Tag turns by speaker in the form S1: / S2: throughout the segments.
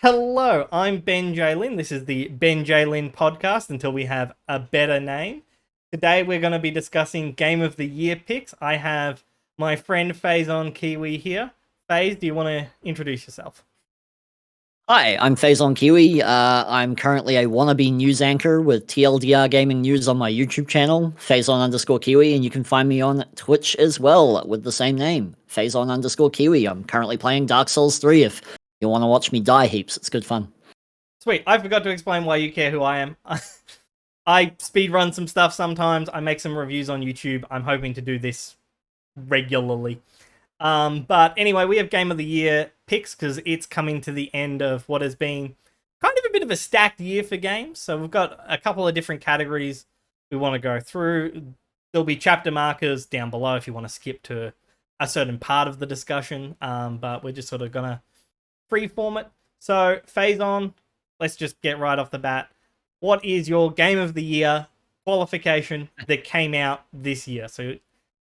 S1: Hello, I'm Benjlin. This is the Benjlin podcast until we have a better name. Today we're going to be discussing Game of the Year picks. I have my friend Phazon Kiwi here. Phase, do you want to introduce yourself?
S2: Hi, I'm Phazon Kiwi. I'm currently a wannabe news anchor with TLDR Gaming News on my YouTube channel, Phazon_Kiwi, and you can find me on Twitch as well with the same name, Phazon_Kiwi. I'm currently playing Dark Souls 3 if you want to watch me die heaps. It's good fun.
S1: Sweet, I forgot to explain why you care who I am. I speedrun some stuff sometimes. I make some reviews on YouTube. I'm hoping to do this regularly. But anyway, we have Game of the Year picks because it's coming to the end of what has been kind of a bit of a stacked year for games. So we've got a couple of different categories we want to go through. There'll be chapter markers down below if you want to skip to a certain part of the discussion. But we're just sort of going to freeform it. So, Phazon, let's just get right off the bat. What is your Game of the Year qualification that came out this year? So,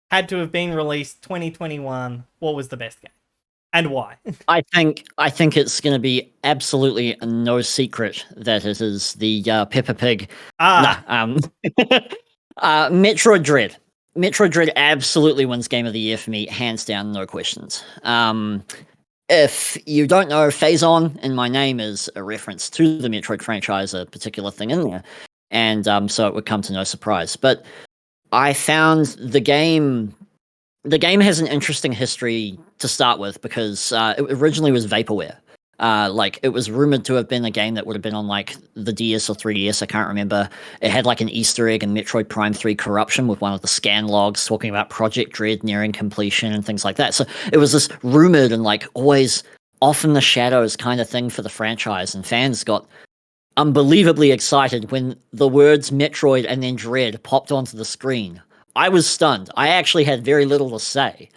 S1: had to have been released 2021. What was the best game, and why?
S2: I think it's going to be absolutely no secret that it is the Peppa Pig. Metroid Dread. Metroid Dread absolutely wins Game of the Year for me, hands down, no questions. If you don't know, Phazon in my name is a reference to the Metroid franchise, a particular thing in there, and so it would come to no surprise. But I found the game. The game has an interesting history to start with because it originally was vaporware. It was rumored to have been a game that would have been on like the DS or 3DS. I can't remember. It had like an Easter egg in Metroid Prime 3 Corruption with one of the scan logs talking about Project Dread nearing completion and things like that. So it was this rumored and like always off in the shadows kind of thing for the franchise, and fans got unbelievably excited when the words Metroid and then Dread popped onto the screen. I was stunned. I actually had very little to say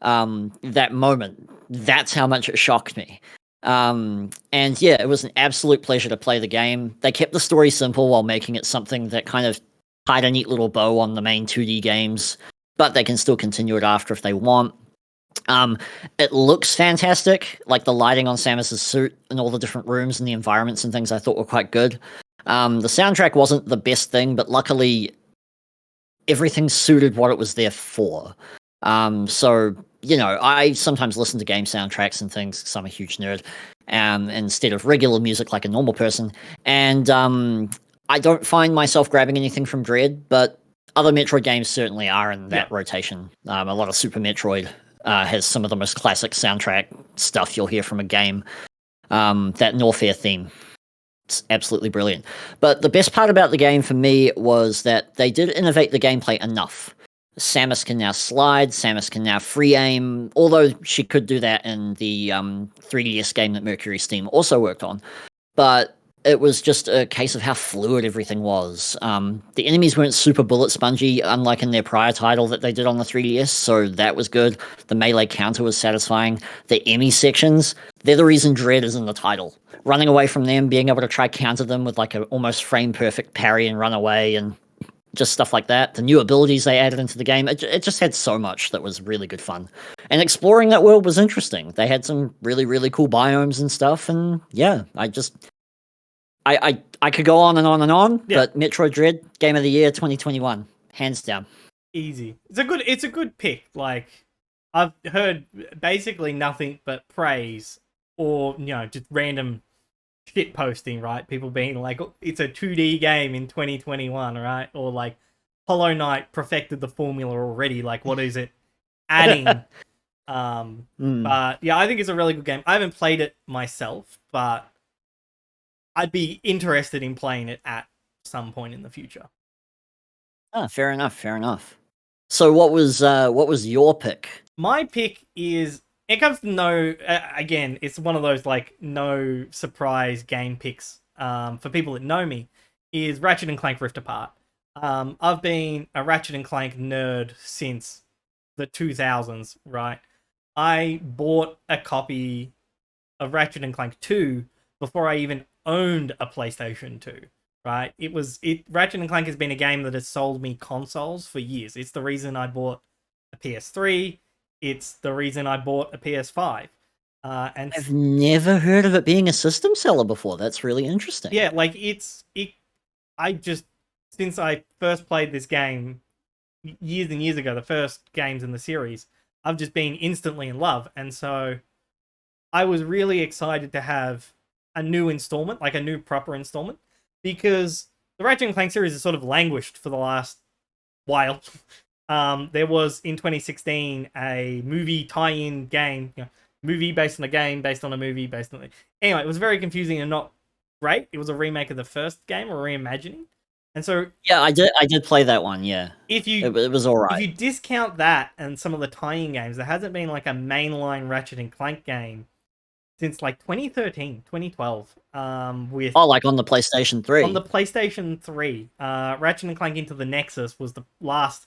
S2: that moment. That's how much it shocked me. And yeah, it was an absolute pleasure to play the game. They kept the story simple while making it something that kind of tied a neat little bow on the main 2D games, but they can still continue it after if they want. It looks fantastic, like the lighting on Samus's suit and all the different rooms and the environments and things I thought were quite good. The soundtrack wasn't the best thing, but luckily everything suited what it was there for. So, you know, I sometimes listen to game soundtracks and things because I'm a huge nerd, instead of regular music like a normal person. And I don't find myself grabbing anything from Dread, but other Metroid games certainly are in that rotation. A lot of Super Metroid has some of the most classic soundtrack stuff you'll hear from a game. That Norfair theme, it's absolutely brilliant. But the best part about the game for me was that they did innovate the gameplay enough. Samus can now slide, Samus can now free aim, although she could do that in the 3DS game that Mercury Steam also worked on. But it was just a case of how fluid everything was. The enemies weren't super bullet spongy, unlike in their prior title that they did on the 3DS, so that was good. The melee counter was satisfying. The Emmy sections, they're the reason Dread is in the title. Running away from them, being able to try counter them with like an almost frame-perfect parry and run away, and just stuff like that. The new abilities they added into the game, it just had so much that was really good fun. And exploring that world was interesting. They had some really, really cool biomes and stuff, and yeah, I could go on and on and on, but Metroid Dread, Game of the Year 2021, hands down.
S1: Easy. It's a good pick. Like, I've heard basically nothing but praise or, you know, just random shit posting, right? People being like, oh, it's a 2D game in 2021, right? Or like, Hollow Knight perfected the formula already. Like, what is it adding? But yeah, I think it's a really good game. I haven't played it myself, but I'd be interested in playing it at some point in the future.
S2: Ah, fair enough, fair enough. So what was your pick?
S1: My pick is, it comes to no, again, it's one of those like no surprise game picks for people that know me, is Ratchet and Clank Rift Apart. I've been a Ratchet and Clank nerd since the 2000s, right? I bought a copy of Ratchet and Clank 2 before I even owned a PlayStation 2, right? Ratchet and Clank has been a game that has sold me consoles for years. It's the reason I bought a PS3. It's the reason I bought a PS5. And
S2: I've never heard of it being a system seller before. That's really interesting.
S1: yeah, like it. I just since I first played this game years and years ago, the first games in the series, I've just been instantly in love, and so I was really excited to have a new installment, like a new proper installment, because the Ratchet and Clank series has sort of languished for the last while. There was in 2016 a movie tie-in game, movie based on a game, based on a movie, based on. Anyway, it was very confusing and not great. It was a remake of the first game, or reimagining, and so
S2: Yeah, I did play that one. Yeah,
S1: if
S2: it was all
S1: if
S2: right.
S1: you discount that and some of the tie-in games, there hasn't been like a mainline Ratchet and Clank game since like 2013, 2012. With
S2: Oh, like on the PlayStation
S1: on the
S2: 3.
S1: PlayStation 3, Ratchet and Clank Into the Nexus was the last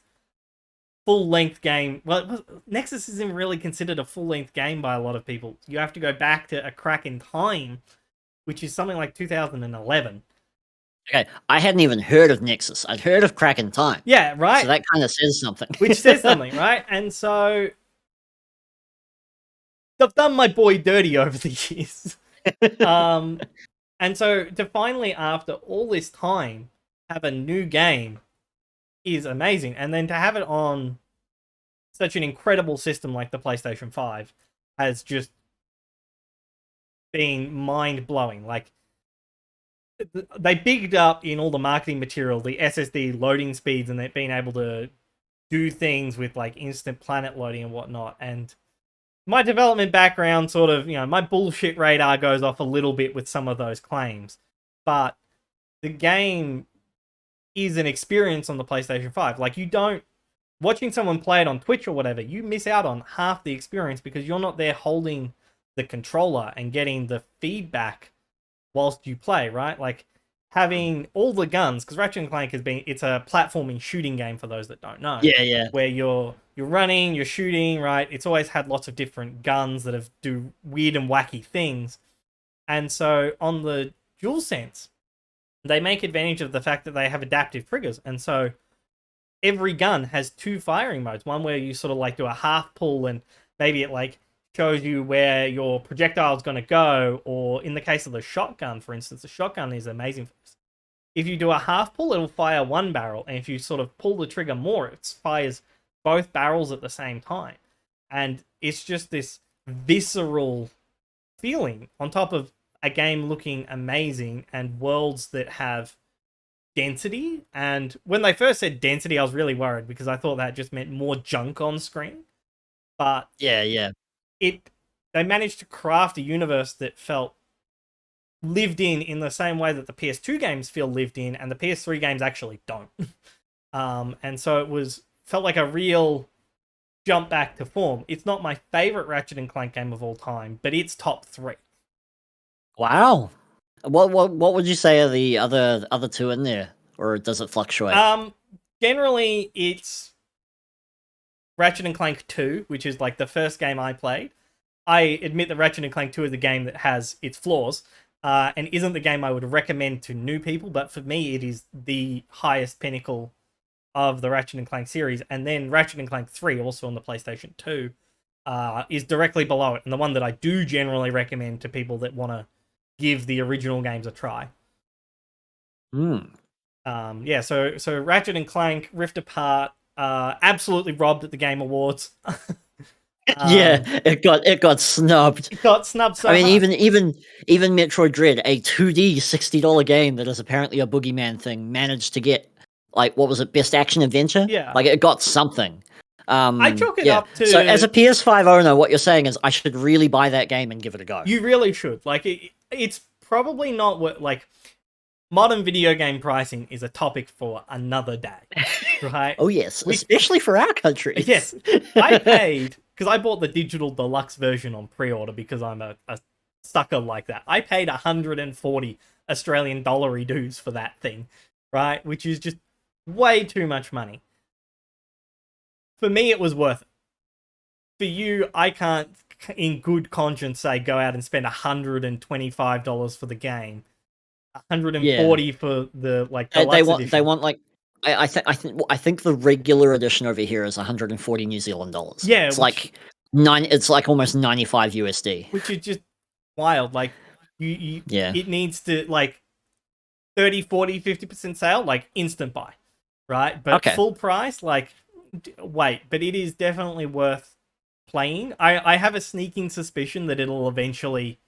S1: full-length game. Well, Nexus isn't really considered a full-length game by a lot of people. You have to go back to A Crack in Time, which is something like 2011.
S2: Okay, I hadn't even heard of Nexus. I'd heard of Crack in Time.
S1: Yeah,
S2: So
S1: right.
S2: that kind of says something.
S1: Which says something, right? And so I've done my boy dirty over the years. And so to finally, after all this time, have a new game is amazing. And then to have it on such an incredible system like the PlayStation 5 has just been mind blowing. Like, they bigged up in all the marketing material the SSD loading speeds and it being able to do things with like instant planet loading and whatnot. And my development background sort of, my bullshit radar goes off a little bit with some of those claims. But the game is an experience on the PlayStation 5. Like, you don't, watching someone play it on Twitch or whatever, you miss out on half the experience because you're not there holding the controller and getting the feedback whilst you play, right? Like, having all the guns, because Ratchet and Clank it's a platforming shooting game for those that don't know.
S2: Yeah.
S1: Where you're running, you're shooting, right? It's always had lots of different guns that do weird and wacky things. And so on the DualSense, they make advantage of the fact that they have adaptive triggers. And so every gun has two firing modes. One where you sort of like do a half pull and maybe it like shows you where your projectile is going to go, or in the case of the shotgun, for instance, the shotgun is amazing for this. If you do a half pull, it'll fire one barrel, and if you sort of pull the trigger more, it fires both barrels at the same time. And it's just this visceral feeling on top of a game looking amazing and worlds that have density. And when they first said density, I was really worried because I thought that just meant more junk on screen. But
S2: Yeah.
S1: They managed to craft a universe that felt lived in the same way that the PS2 games feel lived in, and the PS3 games actually don't. And so felt like a real jump back to form. It's not my favorite Ratchet and Clank game of all time, but it's top 3.
S2: Wow. What would you say are the other two in there, or does it fluctuate?
S1: Generally it's Ratchet and Clank 2, which is like the first game I played. I admit that Ratchet and Clank 2 is a game that has its flaws, and isn't the game I would recommend to new people, but for me it is the highest pinnacle of the Ratchet and Clank series. And then Ratchet and Clank 3, also on the PlayStation 2, is directly below it, and the one that I do generally recommend to people that want to give the original games a try. Yeah, so Ratchet and Clank Rift Apart, absolutely robbed at the Game Awards.
S2: Yeah, it got snubbed.
S1: It got snubbed so
S2: I mean,
S1: hard.
S2: even Metroid Dread, a 2D $60 game that is apparently a boogeyman thing, managed to get, like, what was it, Best Action Adventure?
S1: Yeah.
S2: Like, it got something.
S1: I chalk it up to...
S2: So as a PS5 owner, what you're saying is I should really buy that game and give it a go.
S1: You really should. Like, it's probably not what, like, modern video game pricing is a topic for another day, right?
S2: Oh yes, especially for our country.
S1: Yes. I paid, because I bought the digital deluxe version on pre-order because I'm a sucker like that. I paid 140 Australian dollary dues for that thing, right? Which is just way too much money. For me, it was worth it. For you, I can't, in good conscience, say go out and spend $125 for the game, 140 for the like deluxe edition.
S2: They want like I think the regular edition over here is 140 New Zealand dollars.
S1: Yeah,
S2: it's like It's like almost 95 USD.
S1: which is just wild. Like
S2: Yeah.
S1: it needs to like 30, 40, 50% sale, like instant buy, right? But
S2: Okay.
S1: full price, like wait. But it is definitely worth playing. I have a sneaking suspicion that it'll eventually,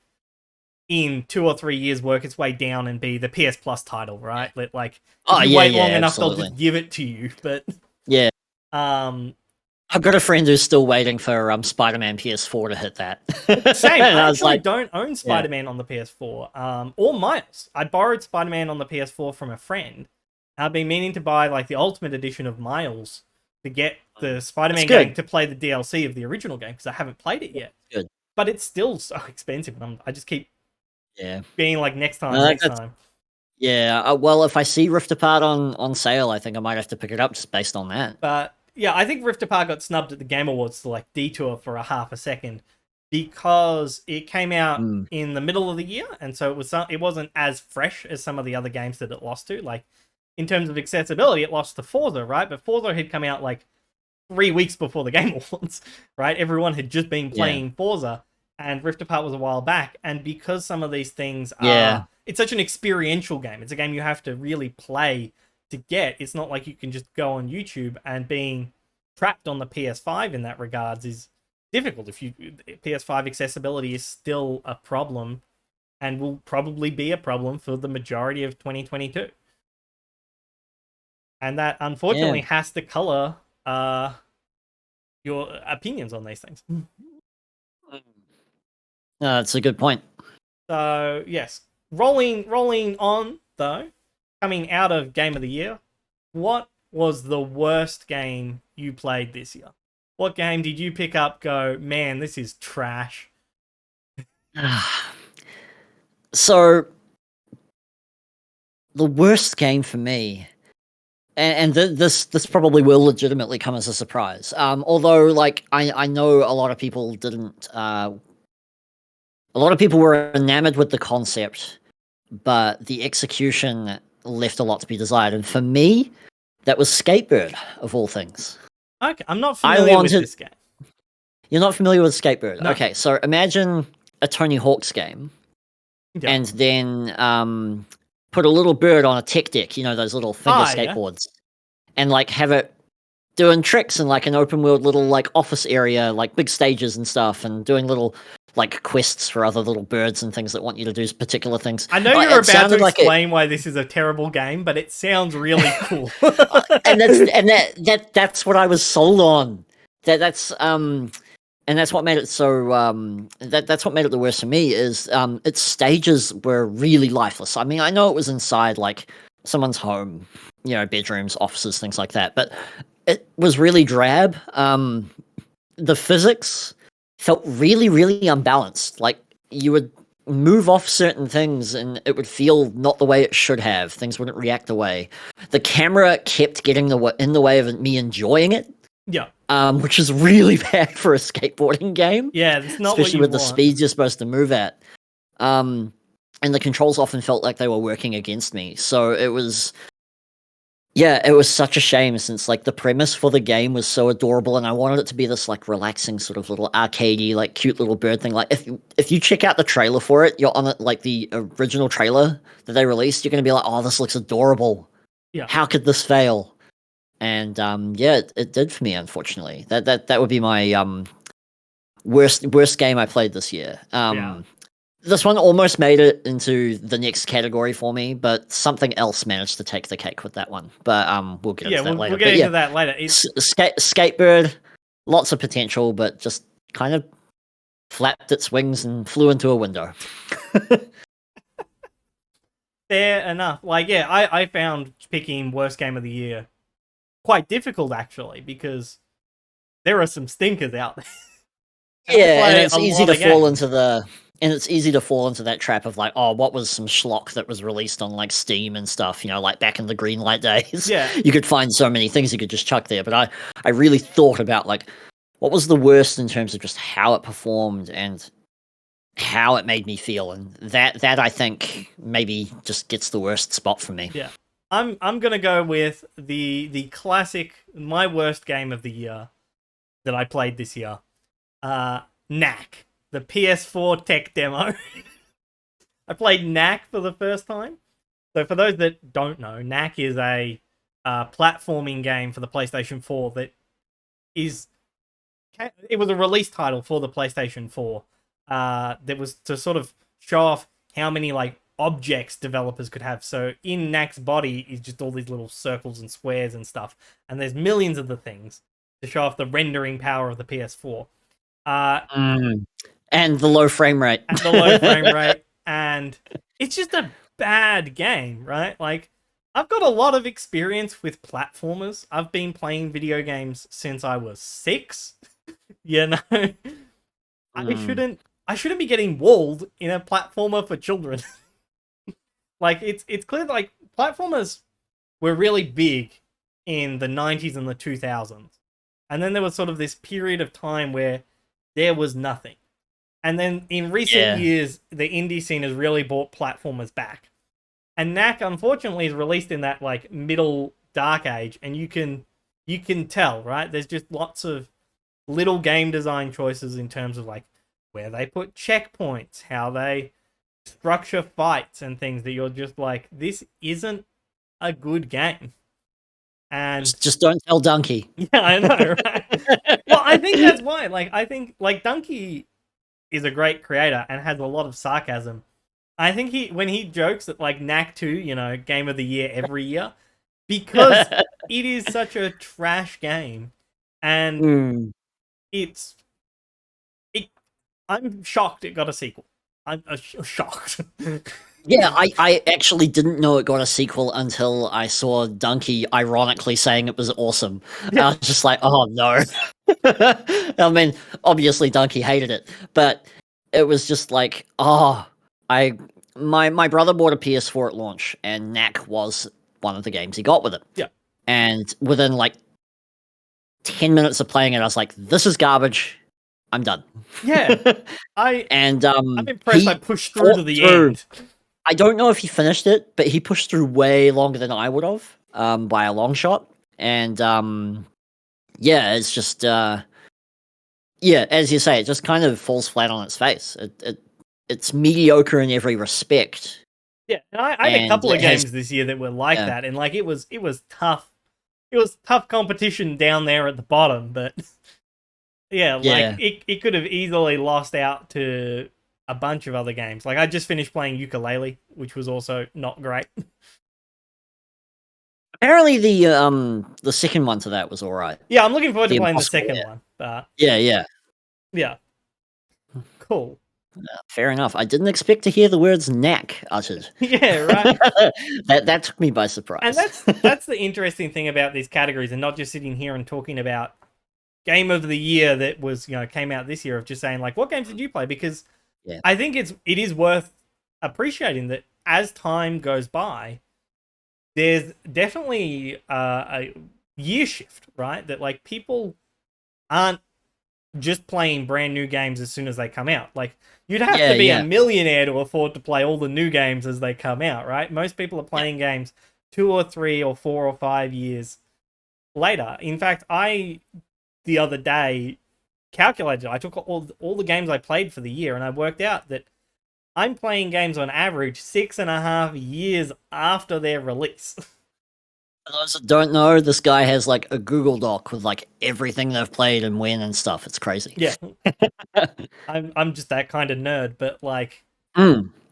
S1: in 2 or 3 years, work its way down and be the PS Plus title, right? Like if you wait long enough,
S2: absolutely.
S1: they'll just give it to you. But
S2: Yeah.
S1: um,
S2: I've got a friend who's still waiting for Spider-Man PS4 to hit that.
S1: same.
S2: And
S1: I
S2: was
S1: actually
S2: like,
S1: don't own Spider-Man on the PS4, or Miles. I borrowed Spider-Man on the PS4 from a friend. I've been meaning to buy like the Ultimate Edition of Miles to get the Spider-Man
S2: good.
S1: game to play the DLC of the original game because I haven't played it yet.
S2: Good.
S1: But it's still so expensive, and I just keep
S2: Yeah.
S1: being like next time,
S2: No,
S1: next
S2: that's
S1: time.
S2: yeah. Well, if I see Rift Apart on sale, I think I might have to pick it up just based on that.
S1: But yeah, I think Rift Apart got snubbed at the Game Awards to like detour for a half a second because it came out in the middle of the year, and so it wasn't as fresh as some of the other games that it lost to. Like in terms of accessibility, it lost to Forza, right? But Forza had come out like 3 weeks before the Game Awards, right? Everyone had just been playing Forza, and Rift Apart was a while back. And because some of these things are, it's such an experiential game. It's a game you have to really play to get. It's not like you can just go on YouTube, and being trapped on the PS5 in that regards is difficult. If PS5 accessibility is still a problem and will probably be a problem for the majority of 2022. And that unfortunately has to color your opinions on these things.
S2: That's a good point.
S1: So yes, rolling on though, coming out of Game of the Year, what was the worst game you played this year? What game did you pick up? Go, man, this is trash.
S2: So the worst game for me, and this probably will legitimately come as a surprise. Although, like, I know a lot of people didn't. A lot of people were enamored with the concept, but the execution left a lot to be desired. And for me, that was Skatebird, of all things.
S1: Okay, I'm not familiar with this game.
S2: You're not familiar with Skatebird?
S1: No.
S2: Okay, so imagine a Tony Hawk's game, and then put a little bird on a tech deck, you know, those little finger skateboards, and like have it doing tricks in like an open world little like office area, like big stages and stuff, and doing little like quests for other little birds and things that want you to do particular things.
S1: I know you're about to explain why this is a terrible game, but it sounds really cool.
S2: and that's what I was sold on. That's what made it so that's what made it the worst for me is its stages were really lifeless. I mean, I know it was inside like someone's home, you know, bedrooms, offices, things like that, but it was really drab. The physics felt really, really unbalanced. Like you would move off certain things and it would feel not the way it should have. Things wouldn't react the way. The camera kept getting in the way of me enjoying it.
S1: Yeah.
S2: Which is really bad for a skateboarding game.
S1: Yeah, it's not
S2: especially with
S1: the
S2: speeds you're supposed to move at. And the controls often felt like they were working against me. So it was such a shame since like the premise for the game was so adorable and I wanted it to be this like relaxing sort of little arcadey, like cute little bird thing. Like if you check out the trailer for it, you're on it like the original trailer that they released, you're gonna be like, oh, this looks adorable. Yeah. How could this fail? And it did for me, unfortunately. That would be my worst game I played this year. This one almost made it into the next category for me, but something else managed to take the cake with that one. But we'll get into that later.
S1: We'll get into that later.
S2: Skatebird, lots of potential, but just kind of flapped its wings and flew into a window.
S1: Fair enough. Like, yeah, I found picking worst game of the year quite difficult actually because there are some stinkers out there.
S2: And it's easy to fall into that trap of like, oh, what was some schlock that was released on like Steam and stuff, you know, like back in the green light days.
S1: Yeah.
S2: You could find so many things you could just chuck there. But I really thought about like what was the worst in terms of just how it performed and how it made me feel. And that I think maybe just gets the worst spot for me.
S1: Yeah. I'm gonna go with the classic, my worst game of the year that I played this year. Knack, the PS4 tech demo. I played Knack for the first time. So for those that don't know, Knack is a platforming game for the PlayStation 4 that is it was a release title for the PlayStation 4 that was to sort of show off how many like objects developers could have. So in Knack's body is just all these little circles and squares and stuff, and there's millions of the things to show off the rendering power of the PS4.
S2: And the low frame rate.
S1: And the low frame rate, and it's just a bad game, right? Like, I've got a lot of experience with platformers. I've been playing video games since I was 6. You know, I shouldn't be getting walled in a platformer for children. Like, it's clear that, like, platformers were really big in the 90s and the 2000s. And then there was sort of this period of time where there was nothing. And then in recent years, the indie scene has really brought platformers back. And Knack, unfortunately, is released in that like middle dark age, and you can tell, right? There's just lots of little game design choices in terms of like where they put checkpoints, how they structure fights and things that you're just like, this isn't a good game. And
S2: just don't tell Donkey.
S1: Yeah, I know, right? Well, I think that's why. Like, I think like Donkey is a great creator and has a lot of sarcasm. I think when he jokes that like Knack 2, you know, game of the year every year, because it is such a trash game, and I'm shocked it got a sequel. I'm shocked.
S2: Yeah, I actually didn't know it got a sequel until I saw Donkey ironically saying it was awesome. Yeah. I was just like, oh no. I mean, obviously Donkey hated it, but it was just like, oh, my brother bought a PS4 at launch, and Knack was one of the games he got with it.
S1: Yeah.
S2: And within like 10 minutes of playing it, I was like, this is garbage. I'm done.
S1: Yeah. I'm impressed I pushed through to the end.
S2: I don't know if he finished it, but he pushed through way longer than I would have, by a long shot. And yeah, it's just as you say, it just kind of falls flat on its face. It's mediocre in every respect.
S1: Yeah, and I had a couple of games this year that were like that, and like it was tough. It was tough competition down there at the bottom, but like it could have easily lost out to a bunch of other games. Like I just finished playing Ukulele, which was also not great.
S2: Apparently the second one to that was alright.
S1: Yeah, I'm looking forward to playing the second one. But yeah. Cool.
S2: Fair enough. I didn't expect to hear the words "knack" uttered.
S1: Yeah, right.
S2: that took me by surprise.
S1: And that's the interesting thing about these categories, and not just sitting here and talking about game of the year that was, you know, came out this year, of just saying like, what games did you play? Because I think it is worth appreciating that as time goes by, there's definitely a year shift, right? That like people aren't just playing brand new games as soon as they come out. Like you'd have to be a millionaire to afford to play all the new games as they come out, right? Most people are playing games 2 or 3 or 4 or 5 years later. In fact, the other day calculated, I took all the games I played for the year, and I worked out that I'm playing games on average 6.5 years after their release.
S2: For those that don't know, this guy has like a Google Doc with like everything they've played and when and stuff. It's crazy.
S1: Yeah. I'm just that kind of nerd, but like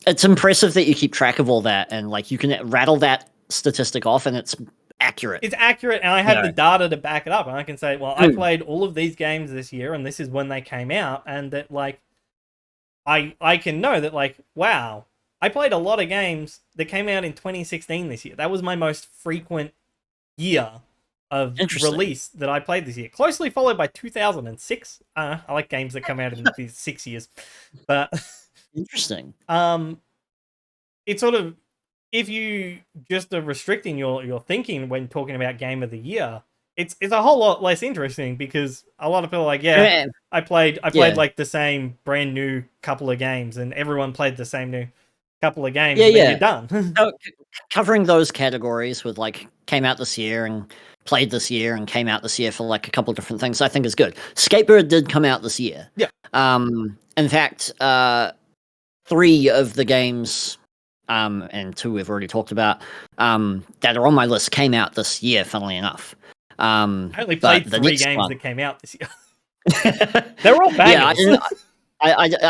S2: it's impressive that you keep track of all that, and like you can rattle that statistic off and it's accurate.
S1: It's accurate, and I have the data to back it up, and I can say, well, I played all of these games this year, and this is when they came out, and that like I can know that like, wow, I played a lot of games that came out in 2016 this year. That was my most frequent year of release that I played this year, closely followed by 2006. I like games that come out in these 6 years, but
S2: interesting.
S1: It's sort of, if you just are restricting your thinking when talking about game of the year, it's a whole lot less interesting, because a lot of people are like, I played like the same brand new couple of games, and everyone played the same new couple of games,
S2: Yeah,
S1: and then
S2: yeah.
S1: you're done.
S2: So, covering those categories with like came out this year and played this year and came out this year for like a couple of different things, I think is good. Skateboard did come out this year.
S1: Yeah.
S2: In fact, 3 of the games, and 2 we've already talked about, that are on my list came out this year. Funnily enough,
S1: I only played 3 games that came out this year. They're all bangers.
S2: Yeah,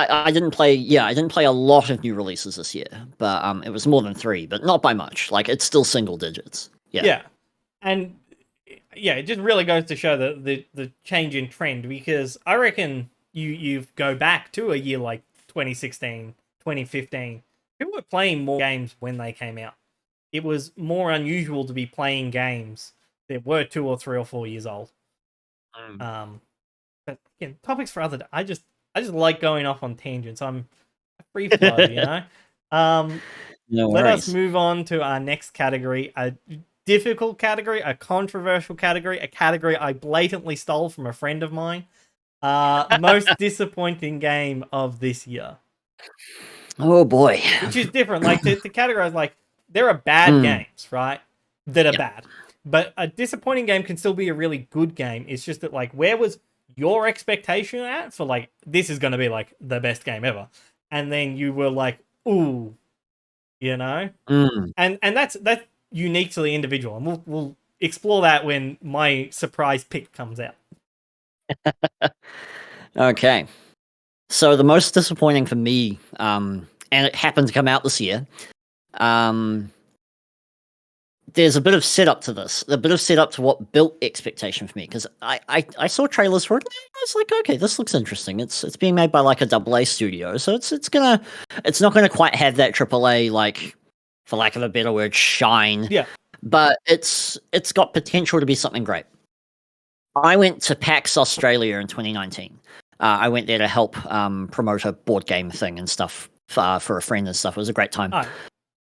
S2: I didn't play. Yeah, I didn't play a lot of new releases this year, but it was more than 3, but not by much. Like it's still single digits. Yeah.
S1: Yeah, and yeah, it just really goes to show the change in trend, because I reckon you go back to a year like 2016, 2015, people were playing more games when they came out. It was more unusual to be playing games that were 2 or 3 or 4 years old. But again, topics for other. I just like going off on tangents. I'm a free flow, you know.
S2: No
S1: Let
S2: worries.
S1: us move on to our next category, a difficult category, a controversial category, a category I blatantly stole from a friend of mine. Most disappointing game of this year.
S2: Oh boy.
S1: Which is different. Like to categorize, like there are bad games, right? That are bad. But a disappointing game can still be a really good game. It's just that, like, where was your expectation at for, like, this is going to be like the best game ever, and then you were like, ooh, you know? And that's unique to the individual, and we'll explore that when my surprise pick comes out.
S2: Okay. So the most disappointing for me, and it happened to come out this year, there's a bit of setup to this, a bit of setup to what built expectation for me, because I saw trailers for it. And I was like, okay, this looks interesting. It's being made by like a AA studio, so it's not gonna quite have that AAA, like, for lack of a better word, shine.
S1: Yeah.
S2: But it's got potential to be something great. I went to PAX Australia in 2019. I went there to help promote a board game thing and stuff for a friend and stuff. It was a great time.
S1: Oh.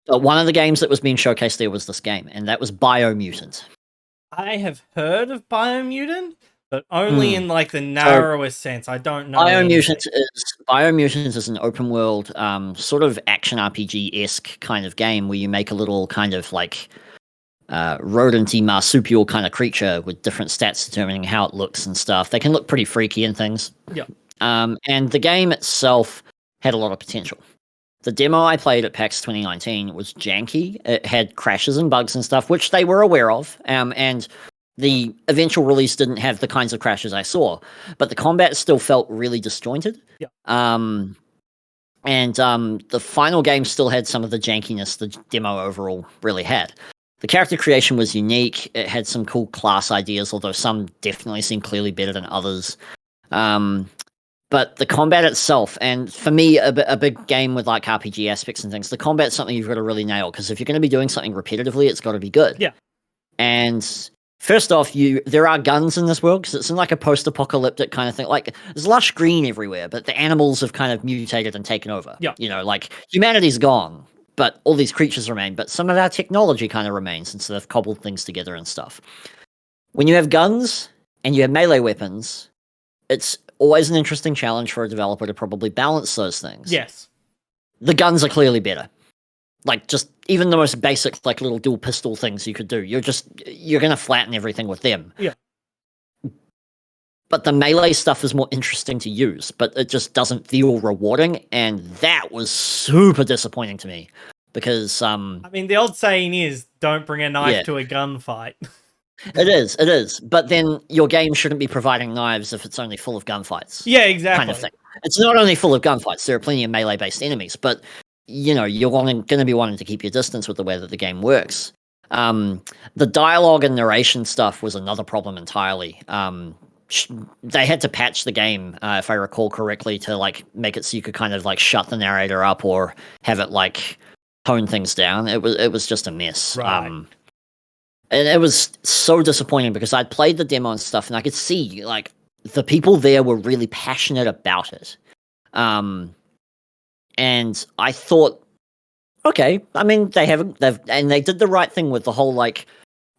S2: One of the games that was being showcased there was this game, and that was Biomutant.
S1: I have heard of Biomutant, but only in like the narrowest sense. I don't know.
S2: Biomutant is an open world sort of action RPG-esque kind of game where you make a little kind of like rodenty marsupial kind of creature with different stats determining how it looks and stuff. They can look pretty freaky and things.
S1: Yeah.
S2: And the game itself had a lot of potential. The demo I played at PAX 2019 was janky. It had crashes and bugs and stuff, which they were aware of. And the eventual release didn't have the kinds of crashes I saw, but the combat still felt really disjointed.
S1: Yeah.
S2: And the final game still had some of the jankiness the demo overall really had. The character creation was unique. It had some cool class ideas, although some definitely seemed clearly better than others. But the combat itself, and for me, a big game with like RPG aspects and things, the combat's something you've got to really nail, because if you're going to be doing something repetitively, it's got to be good.
S1: Yeah.
S2: And first off, there are guns in this world, because it's in like a post-apocalyptic kind of thing. Like, there's lush green everywhere, but the animals have kind of mutated and taken over.
S1: Yeah.
S2: You know, like, humanity's gone, but all these creatures remain, but some of our technology kind of remains, and so they've cobbled things together and stuff. When you have guns and you have melee weapons, it's always an interesting challenge for a developer to probably balance those things.
S1: Yes.
S2: The guns are clearly better. Like, just even the most basic, like, little dual pistol things you could do, you're going to flatten everything with them.
S1: Yeah.
S2: But the melee stuff is more interesting to use, but it just doesn't feel rewarding, and that was super disappointing to me. Because,
S1: I mean, the old saying is, don't bring a knife to a gunfight.
S2: It is. But then your game shouldn't be providing knives if it's only full of gunfights.
S1: Yeah, exactly.
S2: Kind of thing. It's not only full of gunfights, there are plenty of melee-based enemies, but, you know, you're going to be wanting to keep your distance with the way that the game works. The dialogue and narration stuff was another problem entirely. They had to patch the game, if I recall correctly, to, like, make it so you could kind of, like, shut the narrator up or have it, like, tone things down. It was just a mess.
S1: Right.
S2: And it was so disappointing because I'd played the demo and stuff, and I could see, like, the people there were really passionate about it. And I thought, okay, I mean, they did the right thing with the whole, like,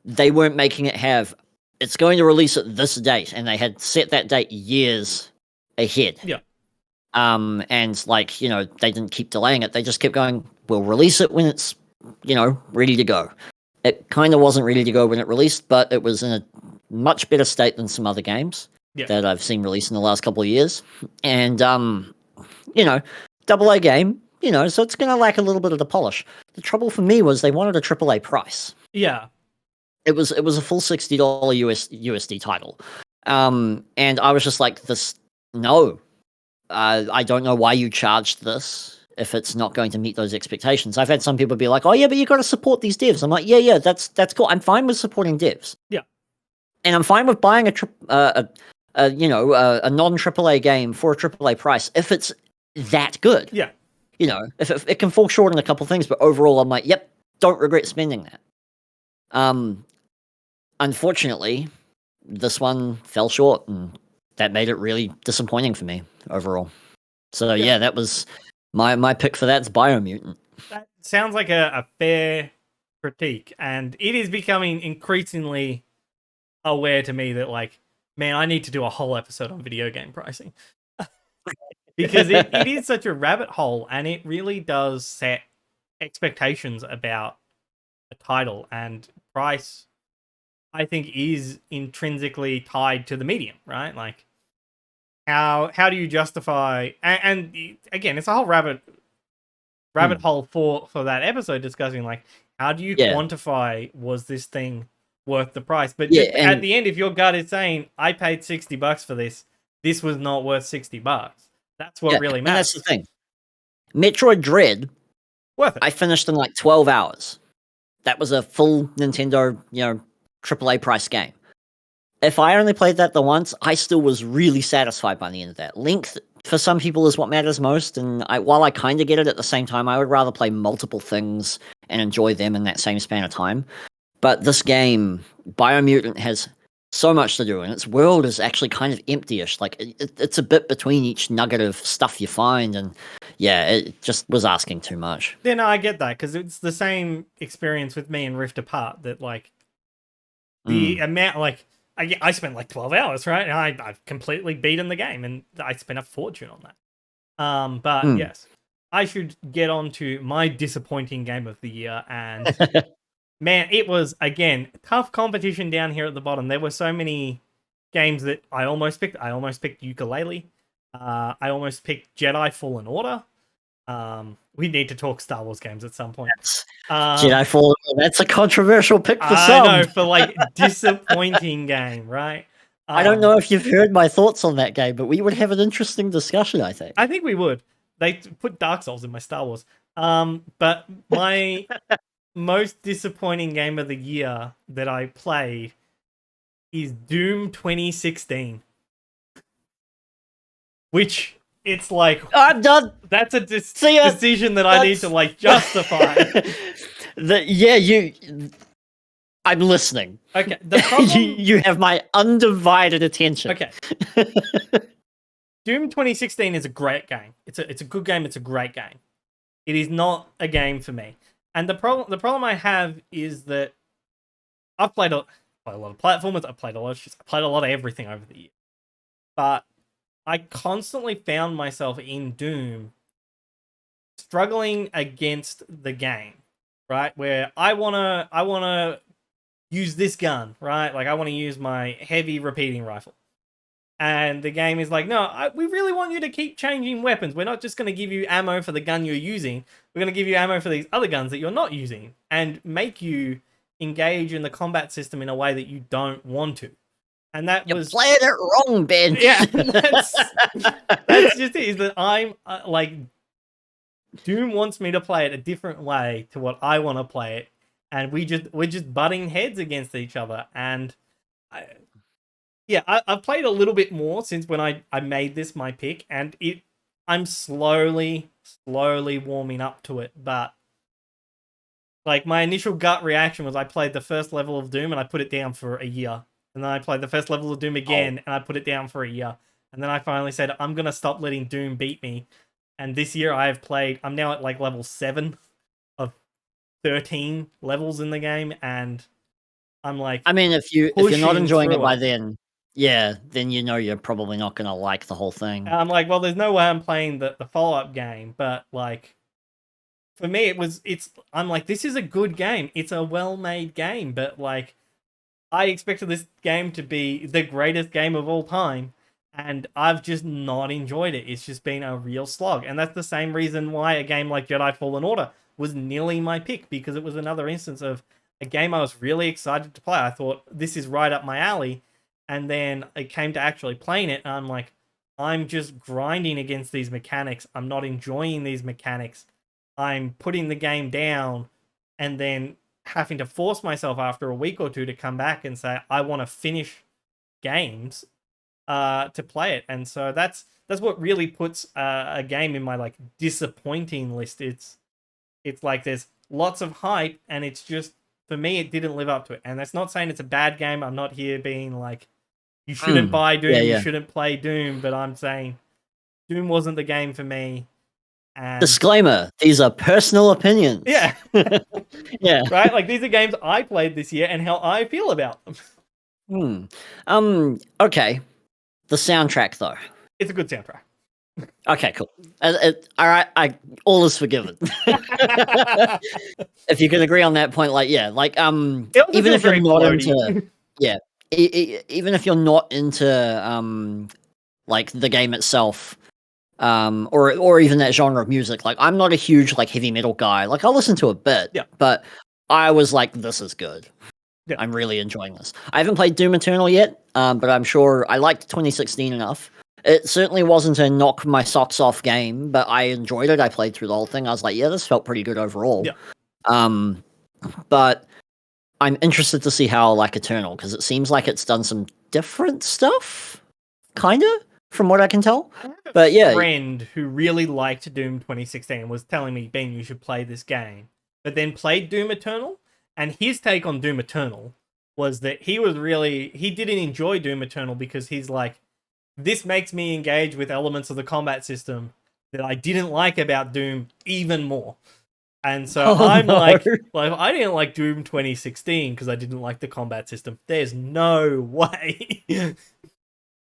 S2: they weren't making it have, it's going to release at this date, and they had set that date years ahead.
S1: Yeah.
S2: And like, they didn't keep delaying it. They just kept going, we'll release it when it's, ready to go. It kind of wasn't ready to go when it released, but it was in a much better state than some other games that I've seen released in the last couple of years. And, double A game, so it's going to lack a little bit of the polish. The trouble for me was they wanted a triple A price.
S1: Yeah.
S2: It was a full $60 USD title. And I was just like, no, I don't know why you charged this if it's not going to meet those expectations. I've had some people be like, oh yeah, but you got to support these devs. I'm like, yeah, that's cool. I'm fine with supporting devs.
S1: Yeah.
S2: And I'm fine with buying a non AAA game for a AAA price if it's that good.
S1: Yeah.
S2: If it can fall short on a couple things, but overall I'm like, yep, don't regret spending that. Unfortunately, this one fell short, and that made it really disappointing for me overall. So yeah, that was my pick for that's Biomutant.
S1: That sounds like a fair critique, and it is becoming increasingly aware to me that, like, man, I need to do a whole episode on video game pricing. Because it is such a rabbit hole, and it really does set expectations about a title, and price, I think, is intrinsically tied to the medium, right? Like, how do you justify? And again, it's a whole rabbit hole for that episode, discussing, like, how do you quantify, was this thing worth the price? But at the end, if your gut is saying, I paid $60 for this was not worth $60. That's what really matters.
S2: And that's the thing. Metroid Dread,
S1: worth it.
S2: I finished in like 12 hours. That was a full Nintendo, AAA price game. If I only played that the once, I still was really satisfied by the end of that. Length, for some people, is what matters most, and while I kind of get it, at the same time, I would rather play multiple things and enjoy them in that same span of time. But this game, Biomutant, has so much to do, and its world is actually kind of empty-ish. Like, it's a bit between each nugget of stuff you find, and yeah, it just was asking too much.
S1: Yeah, no, I get that, because it's the same experience with me and Rift Apart, that, like, the amount, like, I spent like 12 hours, right? And I've completely beaten the game, and I spent a fortune on that. But yes, I should get on to my disappointing game of the year, and man, it was, again, tough competition down here at the bottom. There were so many games that I almost picked. I almost picked Yooka-Laylee. I almost picked Jedi Fallen Order. We need to talk Star Wars games at some point.
S2: Jedi Fallen Order, that's a controversial pick for some.
S1: I know, for like disappointing game, right?
S2: I don't know if you've heard my thoughts on that game, but we would have an interesting discussion, I think.
S1: I think we would. They put Dark Souls in my Star Wars. But my most disappointing game of the year that I played is Doom 2016. Which, it's like,
S2: I'm done.
S1: That's a decision that I need to, like, justify.
S2: I'm listening.
S1: Okay, the problem...
S2: you have my undivided attention.
S1: Okay. Doom 2016 is a great game. It's a good game. It's a great game. It is not a game for me. And the problem I have is that I've played a lot of platformers. I've played a lot of shit. I've played a lot of everything over the years. But I constantly found myself in Doom struggling against the game, right? Where I wanna use this gun, right? Like, I want to use my heavy repeating rifle. And the game is like, no, we really want you to keep changing weapons. We're not just going to give you ammo for the gun you're using. We're going to give you ammo for these other guns that you're not using, and make you engage in the combat system in a way that you don't want to. And that
S2: You're playing it wrong, Ben.
S1: Yeah, that's just it. Is that I'm like, Doom wants me to play it a different way to what I want to play it, and we're just butting heads against each other. And I've played a little bit more since when I made this my pick, and I'm slowly warming up to it. But like, my initial gut reaction was, I played the first level of Doom and I put it down for a year, and then I played the first level of Doom again and I put it down for a year, and then I finally said, I'm gonna stop letting Doom beat me. And this year I'm now at like level 7 of 13 levels in the game, and I'm like,
S2: I mean, if you're not enjoying it by then, Yeah, then you know you're probably not gonna like the whole thing.
S1: And I'm like, well, there's no way I'm playing the follow-up game, but like for me I'm like, this is a good game. It's a well-made game, but like I expected this game to be the greatest game of all time, and I've just not enjoyed it. It's just been a real slog. And that's the same reason why a game like Jedi Fallen Order was nearly my pick, because it was another instance of a game I was really excited to play. I thought, this is right up my alley. And then it came to actually playing it, and I'm like, I'm just grinding against these mechanics. I'm not enjoying these mechanics. I'm putting the game down, and then having to force myself after a week or two to come back and say I want to finish games to play it. And so that's what really puts a game in my like disappointing list. It's like there's lots of hype, and it's just, for me, it didn't live up to it. And that's not saying it's a bad game. I'm not here being like, you shouldn't buy Doom,
S2: Yeah,
S1: you
S2: yeah.
S1: shouldn't play Doom, but I'm saying Doom wasn't the game for me. And
S2: Disclaimer: these are personal opinions.
S1: yeah,
S2: Yeah.
S1: right. Like, these are games I played this year and how I feel about them.
S2: Okay. The soundtrack, though.
S1: It's a good soundtrack.
S2: Okay, cool. All right, all is forgiven. If you can agree on that point, like, yeah, like,
S1: It also
S2: even
S1: feels
S2: if you're
S1: very
S2: not
S1: floaty.
S2: into, yeah, even if you're not into, like the game itself, or even that genre of music, like, I'm not a huge like heavy metal guy. Like, I'll listen to a bit,
S1: Yeah.
S2: but I was like, this is good.
S1: Yeah.
S2: I'm really enjoying this. I haven't played Doom Eternal yet, but I'm sure I liked 2016 enough. It certainly wasn't a knock my socks off game, but I enjoyed it. I played through the whole thing. I was like, yeah, this felt pretty good overall.
S1: Yeah.
S2: But I'm interested to see how like Eternal, because it seems like it's done some different stuff, kind of, from what I can tell. But yeah,
S1: Friend who really liked Doom 2016 was telling me, Ben, you should play this game, but then played Doom Eternal, and his take on Doom Eternal was that he didn't enjoy Doom Eternal because he's like, this makes me engage with elements of the combat system that I didn't like about Doom even more. And so I'm
S2: no.
S1: like, I didn't like Doom 2016 because I didn't like the combat system. There's no way.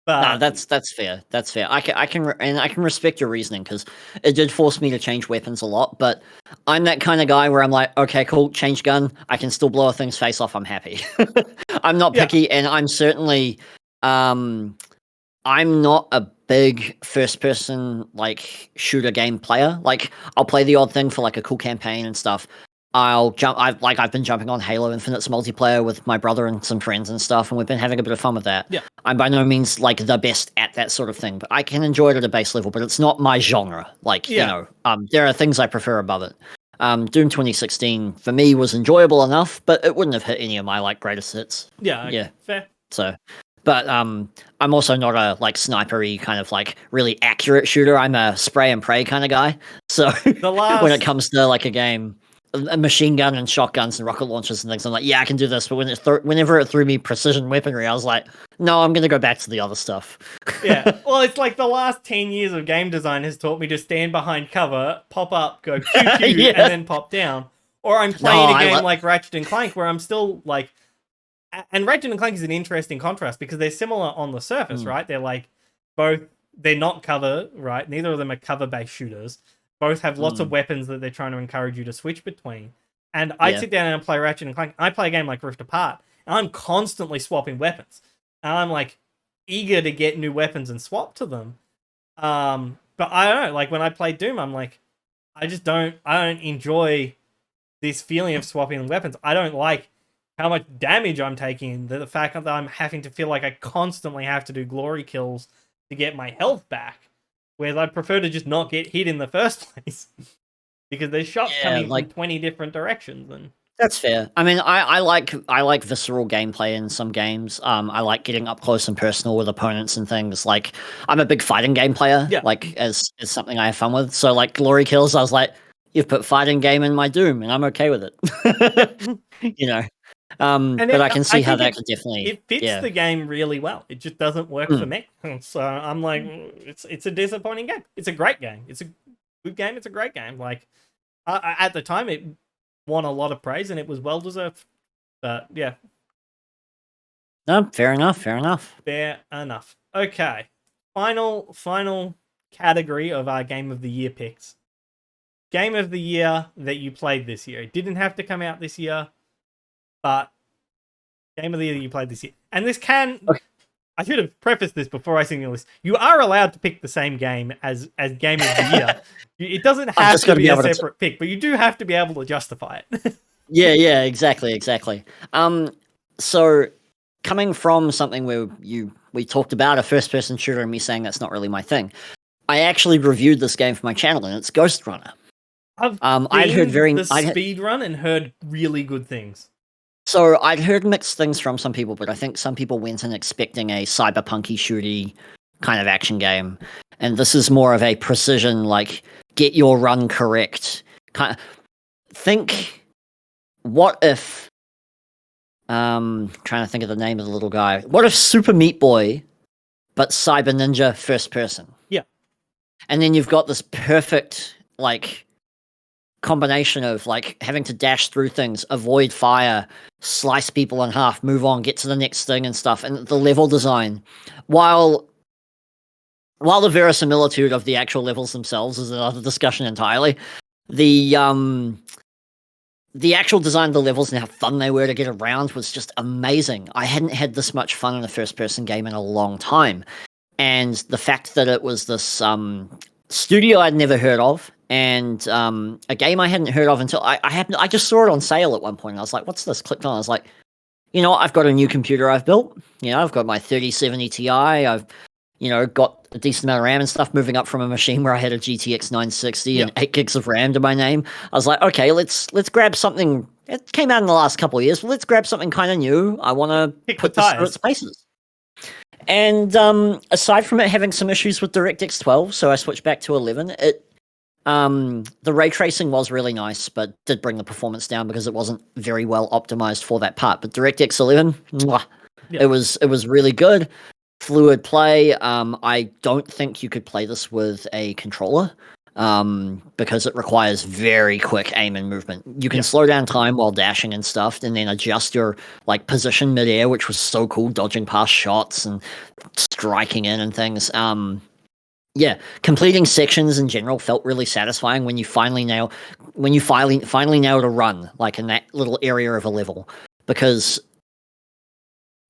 S1: But
S2: No, that's fair. That's fair. I can respect your reasoning, because it did force me to change weapons a lot. But I'm that kind of guy where I'm like, okay, cool, change gun. I can still blow a thing's face off. I'm happy. I'm not
S1: Yeah.
S2: picky, and I'm certainly, I'm not a big first person like shooter game player. Like, I'll play the odd thing for like a cool campaign and stuff. I've been jumping on Halo Infinite's multiplayer with my brother and some friends and stuff, and we've been having a bit of fun with that.
S1: Yeah.
S2: I'm by no means like the best at that sort of thing, but I can enjoy it at a base level, but it's not my genre. Like,
S1: Yeah.
S2: there are things I prefer above it. Doom 2016 for me was enjoyable enough, but it wouldn't have hit any of my like greatest hits.
S1: Yeah. Okay.
S2: Yeah.
S1: Fair.
S2: So, but I'm also not a like snipery kind of like really accurate shooter. I'm a spray and pray kind of guy. So when it comes to like a game, a machine gun and shotguns and rocket launchers and things, I'm like, yeah, I can do this. But whenever it threw me precision weaponry, I was like, no, I'm gonna go back to the other stuff.
S1: Yeah. Well, it's like the last 10 years of game design has taught me to stand behind cover, pop up, go pew pew,
S2: Yeah.
S1: and then pop down. Or I'm playing a game like Ratchet and Clank, where I'm still like, and Ratchet and Clank is an interesting contrast because they're similar on the surface, right? They're like they're not cover, right? Neither of them are cover-based shooters. Both have lots of weapons that they're trying to encourage you to switch between. And I'd sit down and play Ratchet and Clank. I play a game like Rift Apart, and I'm constantly swapping weapons. And I'm like eager to get new weapons and swap to them. But I don't know, like when I play Doom, I'm like, I don't enjoy this feeling of swapping weapons. I don't like how much damage I'm taking, the fact that I'm having to feel like I constantly have to do glory kills to get my health back. Whereas I'd prefer to just not get hit in the first place. Because there's shots coming from 20 different directions. And
S2: that's fair. I mean, I like visceral gameplay in some games. I like getting up close and personal with opponents and things. Like, I'm a big fighting game player.
S1: Yeah.
S2: Like, as something I have fun with. So like glory kills, I was like, you've put fighting game in my Doom, and I'm okay with it. But I can see how that could definitely
S1: it fits the game really well. It just doesn't work for me. So I'm like, it's a disappointing game. It's a great game. It's a good game. It's a great game. Like, at the time, it won a lot of praise and it was well deserved. But yeah.
S2: No, fair enough. Fair enough.
S1: Fair enough. Okay. Final category of our Game of the Year picks. Game of the Year that you played this year. It didn't have to come out this year, but Game of the Year that you played this year. And this can...
S2: Okay.
S1: I should have prefaced this before I sing the list. You are allowed to pick the same game as Game of the Year. It doesn't have to be a separate pick, but you do have to be able to justify it.
S2: Yeah, exactly. So coming from something where we talked about a first-person shooter and me saying that's not really my thing, I actually reviewed this game for my channel, and it's Ghost Runner.
S1: I'd heard the speed run and heard really good things.
S2: So I'd heard mixed things from some people, but I think some people went in expecting a cyberpunky shooty kind of action game, and this is more of a precision, like get your run correct. Kind of think, what if? Trying to think of the name of the little guy. What if Super Meat Boy, but Cyber Ninja first person?
S1: Yeah,
S2: and then you've got this perfect like combination of like having to dash through things, avoid fire, slice people in half, move on, get to the next thing and stuff. And the level design, while the verisimilitude of the actual levels themselves is another discussion entirely, the actual design of the levels and how fun they were to get around was just amazing. I hadn't had this much fun in a first-person game in a long time. And the fact that it was this studio I'd never heard of, and a game I hadn't heard of until I just saw it on sale at one point. And I was like, "What's this?" Clicked on. I was like, "You know what? I've got a new computer I've built. You know, I've got my 3070 Ti. I've got a decent amount of RAM and stuff. Moving up from a machine where I had a GTX 960 and 8 gigs of RAM to my name. I was like, okay, let's grab something. It came out in the last couple of years, but let's grab something kind of new. I want to put this through its paces." And aside from it having some issues with DirectX 12, so I switched back to 11. The ray tracing was really nice, but did bring the performance down because it wasn't very well optimized for that part. But DirectX 11, it was really good. Fluid play. I don't think you could play this with a controller because it requires very quick aim and movement. You can slow down time while dashing and stuff, and then adjust your like position midair, which was so cool, dodging past shots and striking in and things. Completing sections in general felt really satisfying when you finally nailed a run, like in that little area of a level, because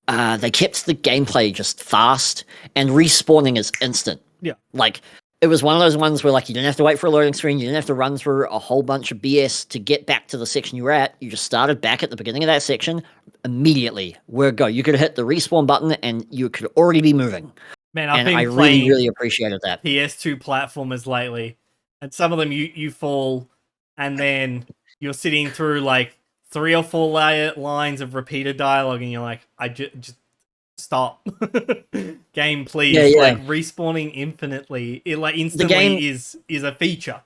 S2: they kept the gameplay just fast, and respawning is instant.
S1: Yeah.
S2: Like, it was one of those ones where, like, you didn't have to wait for a loading screen, you didn't have to run through a whole bunch of BS to get back to the section you were at. You just started back at the beginning of that section, immediately, where go. You could hit the respawn button, and you could already be moving.
S1: Man, I
S2: really appreciated that.
S1: PS2 platformers lately, and some of them you fall, and then you're sitting through, like, 3 or 4 lines of repeated dialogue, and you're like, I just stop. Game, please.
S2: Yeah.
S1: Like, respawning infinitely, it like instantly is a feature.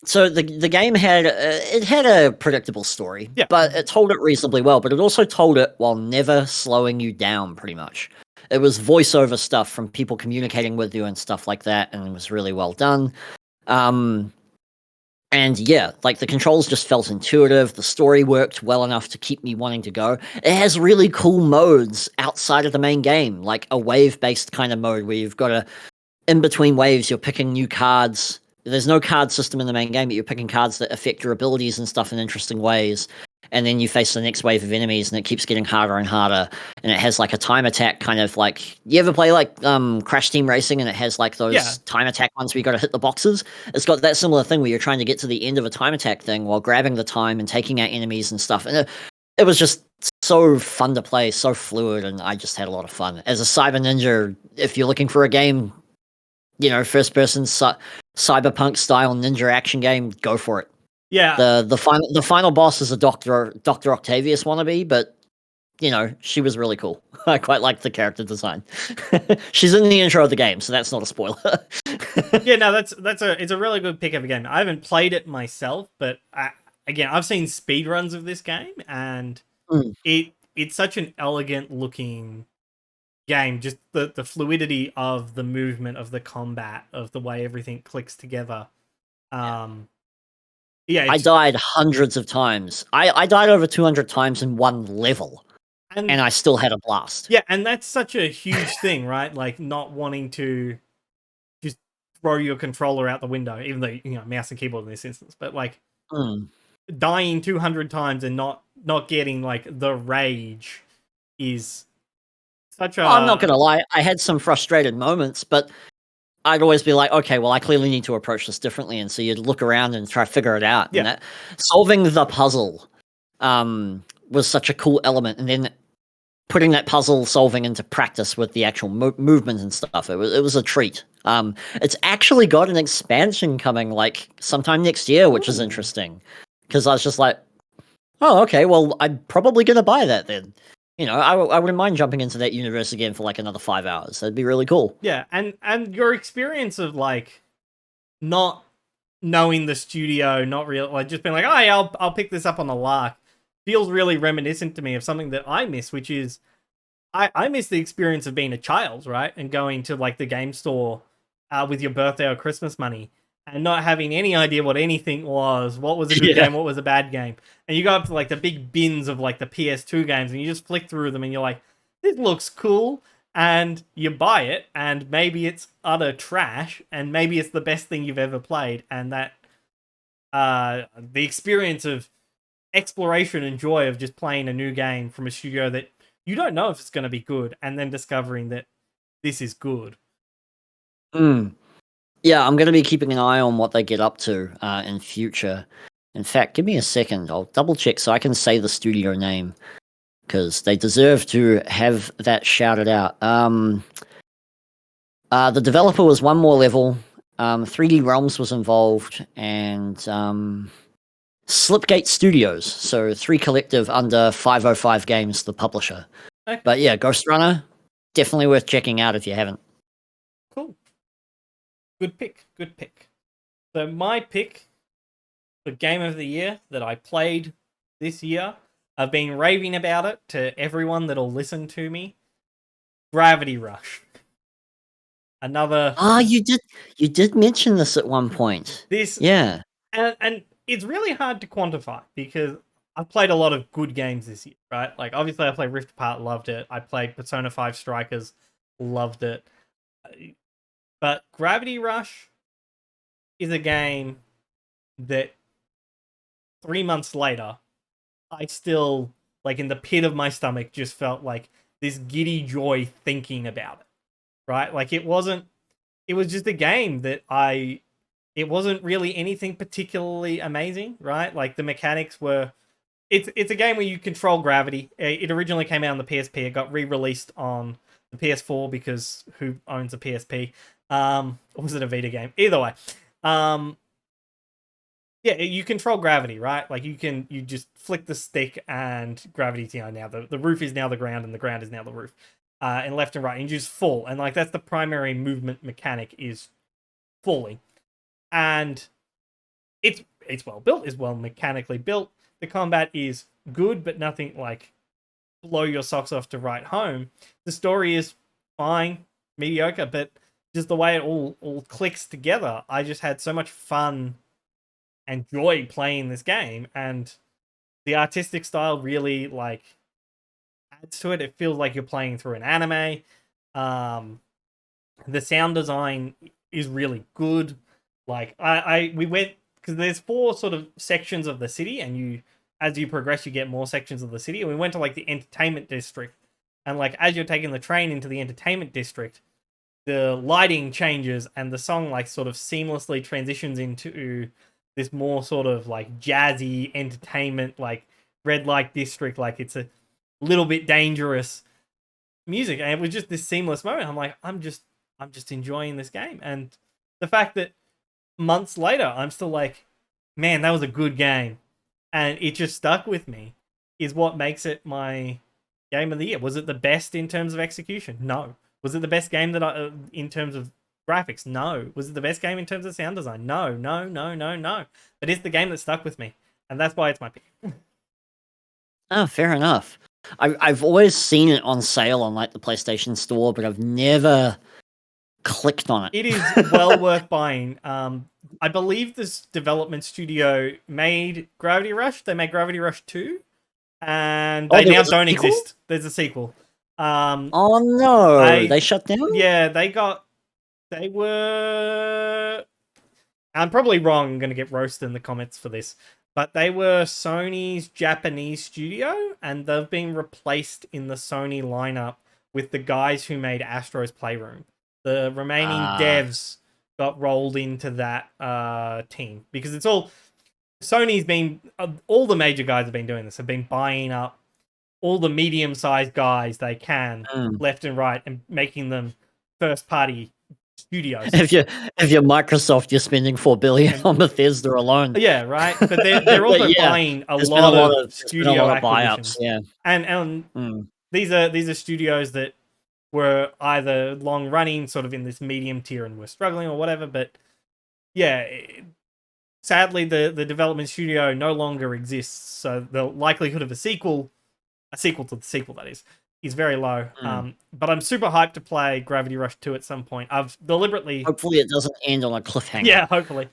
S2: So the game had a predictable story, but it told it reasonably well, but it also told it while never slowing you down, pretty much. It was voiceover stuff from people communicating with you and stuff like that, and it was really well done. And yeah, like the controls just felt intuitive. The story worked well enough to keep me wanting to go. It has really cool modes outside of the main game, like a wave-based kind of mode where you've got in between waves, you're picking new cards. There's no card system in the main game, but you're picking cards that affect your abilities and stuff in interesting ways. And then you face the next wave of enemies, and it keeps getting harder and harder. And it has like a time attack kind of like... You ever play like Crash Team Racing, and it has like those time attack ones where you got to hit the boxes? It's got that similar thing where you're trying to get to the end of a time attack thing while grabbing the time and taking out enemies and stuff. And it was just so fun to play, so fluid, and I just had a lot of fun. As a Cyber Ninja, if you're looking for a game, first-person cyberpunk style ninja action game, go for it.
S1: Yeah.
S2: The final boss is a Dr. Octavius wannabe, but she was really cool. I quite liked the character design. She's in the intro of the game, so that's not a spoiler.
S1: Yeah, no, it's a really good pick of a game. I haven't played it myself, but I've seen speedruns of this game, and it's such an elegant looking game. Just the fluidity of the movement, of the combat, of the way everything clicks together.
S2: I died hundreds of times. I died over 200 times in one level.
S1: And
S2: I still had a blast.
S1: yeah, and that's such a huge thing, right? Like not wanting to just throw your controller out the window, even though mouse and keyboard in this instance, but like dying 200 times and not getting like the rage is such a.
S2: Well, I'm not gonna lie, I had some frustrated moments, but I'd always be like, okay, well, I clearly need to approach this differently, and so you'd look around and try to figure it out.
S1: Yeah.
S2: And that solving the puzzle was such a cool element, and then putting that puzzle solving into practice with the actual movement and stuff. It was a treat. It's actually got an expansion coming like sometime next year, which is interesting because I was just like, oh, okay, well, I'm probably gonna buy that then. I wouldn't mind jumping into that universe again for like another 5 hours. That'd be really cool.
S1: Yeah, and your experience of like not knowing the studio, not real, like just being like, oh, yeah, I'll pick this up on the lark, feels really reminiscent to me of something that I miss, which is I miss the experience of being a child, right, and going to like the game store with your birthday or Christmas money and not having any idea what anything was, what was a good game, what was a bad game, and you go up to like the big bins of like the PS2 games and you just flick through them and you're like, this looks cool. And you buy it, and maybe it's utter trash, and maybe it's the best thing you've ever played, and that the experience of exploration and joy of just playing a new game from a studio that you don't know if it's going to be good, and then discovering that this is good.
S2: Yeah, I'm going to be keeping an eye on what they get up to in future. In fact, give me a second. I'll double check so I can say the studio name, because they deserve to have that shouted out. The developer was One More Level, 3D Realms was involved, and Slipgate Studios, so 3 Collective under 505 Games, the publisher.
S1: Okay.
S2: But yeah, Ghost Runner, definitely worth checking out if you haven't.
S1: Cool. Good pick. So my pick for Game of the Year that I played this year, I've been raving about it to everyone that'll listen to me. Gravity Rush. Another.
S2: You did mention this at one point. Yeah.
S1: And it's really hard to quantify because I've played a lot of good games this year, right? Like obviously I played Rift Apart, loved it. I played Persona 5 Strikers, loved it. But Gravity Rush is a game that 3 months later, I still, like in the pit of my stomach, just felt like this giddy joy thinking about it, right? Like it was just a game that it wasn't really anything particularly amazing, right? Like the mechanics were, it's a game where you control gravity. It originally came out on the PSP. It got re-released on the PS4 because who owns a PSP? Or was it a Vita game? Either way. Yeah, you control gravity, right? Like you just flick the stick and gravity's now the roof is now the ground and the ground is now the roof. And left and right, and you just fall. And like that's the primary movement mechanic is falling. And it's well built, is well mechanically built. The combat is good, but nothing like blow your socks off to write home. The story is fine, mediocre, but just the way it all clicks together, I just had so much fun and joy playing this game, and the artistic style really like adds to it. It feels like you're playing through an anime. The sound design is really good. Like we went, because there's 4 sort of sections of the city, and as you progress you get more sections of the city, and we went to like the entertainment district, and like as you're taking the train into the entertainment district, the lighting changes and the song like sort of seamlessly transitions into this more sort of like jazzy entertainment, like red light district, like it's a little bit dangerous music, and it was just this seamless moment. I'm like, I'm just enjoying this game, and the fact that months later I'm still like, man, that was a good game, and it just stuck with me, is what makes it my game of the year. Was it the best in terms of execution? No. Was it the best game that in terms of graphics? No. Was it the best game in terms of sound design? No. But it's the game that stuck with me, and that's why it's my pick.
S2: Oh, fair enough. I've always seen it on sale on like the PlayStation Store, but I've never clicked on it.
S1: It is well worth buying. I believe this development studio made Gravity Rush. They made Gravity Rush 2. and
S2: Oh,
S1: they
S2: there
S1: now
S2: was a
S1: don't
S2: sequel?
S1: exist. There's a sequel.
S2: Oh no, they shut down?
S1: Yeah, they were. I'm probably wrong. I'm going to get roasted in the comments for this. But they were Sony's Japanese studio, and they've been replaced in the Sony lineup with the guys who made Astro's Playroom. The remaining devs got rolled into that team because it's all Sony's been all the major guys have been doing this. Have been buying up all the medium-sized guys they can left and right and making them first-party studios.
S2: If you're Microsoft, you're spending $4 billion on Bethesda alone.
S1: Yeah, right. But they're also buying a lot of studio acquisitions.
S2: Buyups, yeah.
S1: And these are studios that were either long running, sort of in this medium tier, and were struggling or whatever. But yeah, sadly, the development studio no longer exists, so the likelihood of a sequel to the sequel, that is very low. But I'm super hyped to play Gravity Rush 2 at some point.
S2: Hopefully it doesn't end on a cliffhanger.
S1: Yeah, hopefully.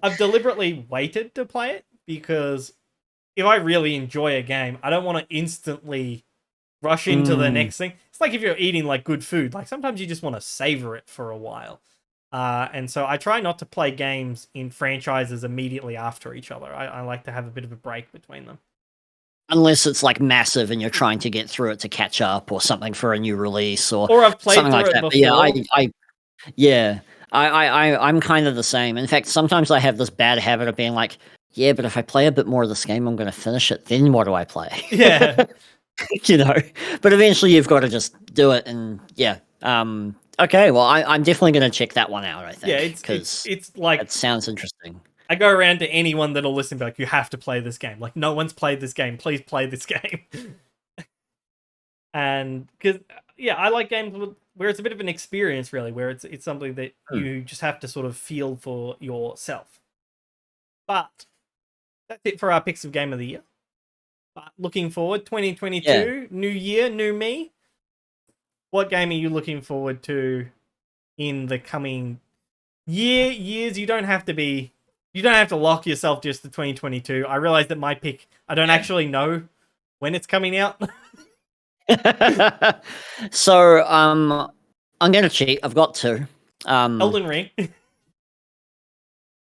S1: I've deliberately waited to play it because if I really enjoy a game, I don't want to instantly rush into the next thing. It's like if you're eating like good food, like sometimes you just want to savor it for a while. And so I try not to play games in franchises immediately after each other. I like to have a bit of a break between them.
S2: Unless it's like massive and you're trying to get through it to catch up or something for a new release or
S1: I've played
S2: something
S1: through
S2: like
S1: it
S2: that.
S1: before.
S2: But I'm kind of the same. In fact, sometimes I have this bad habit of being like, yeah, but if I play a bit more of this game, I'm going to finish it. Then what do I play?
S1: Yeah.
S2: But eventually you've got to just do it. And yeah. Okay, well, I'm definitely going to check that one out, I think.
S1: Yeah, it's like...
S2: It sounds interesting.
S1: I go around to anyone that'll listen and be like, you have to play this game. Like, no one's played this game. Please play this game. And, because, yeah, I like games where it's a bit of an experience, really, where it's something that you just have to sort of feel for yourself. But that's it for our picks of Game of the Year. But looking forward, 2022, new year, new me. What game are you looking forward to in the coming years? You don't have to lock yourself just to 2022. I realize that my pick, I don't actually know when it's coming out.
S2: So, I'm going to cheat. I've got two.
S1: Elden Ring.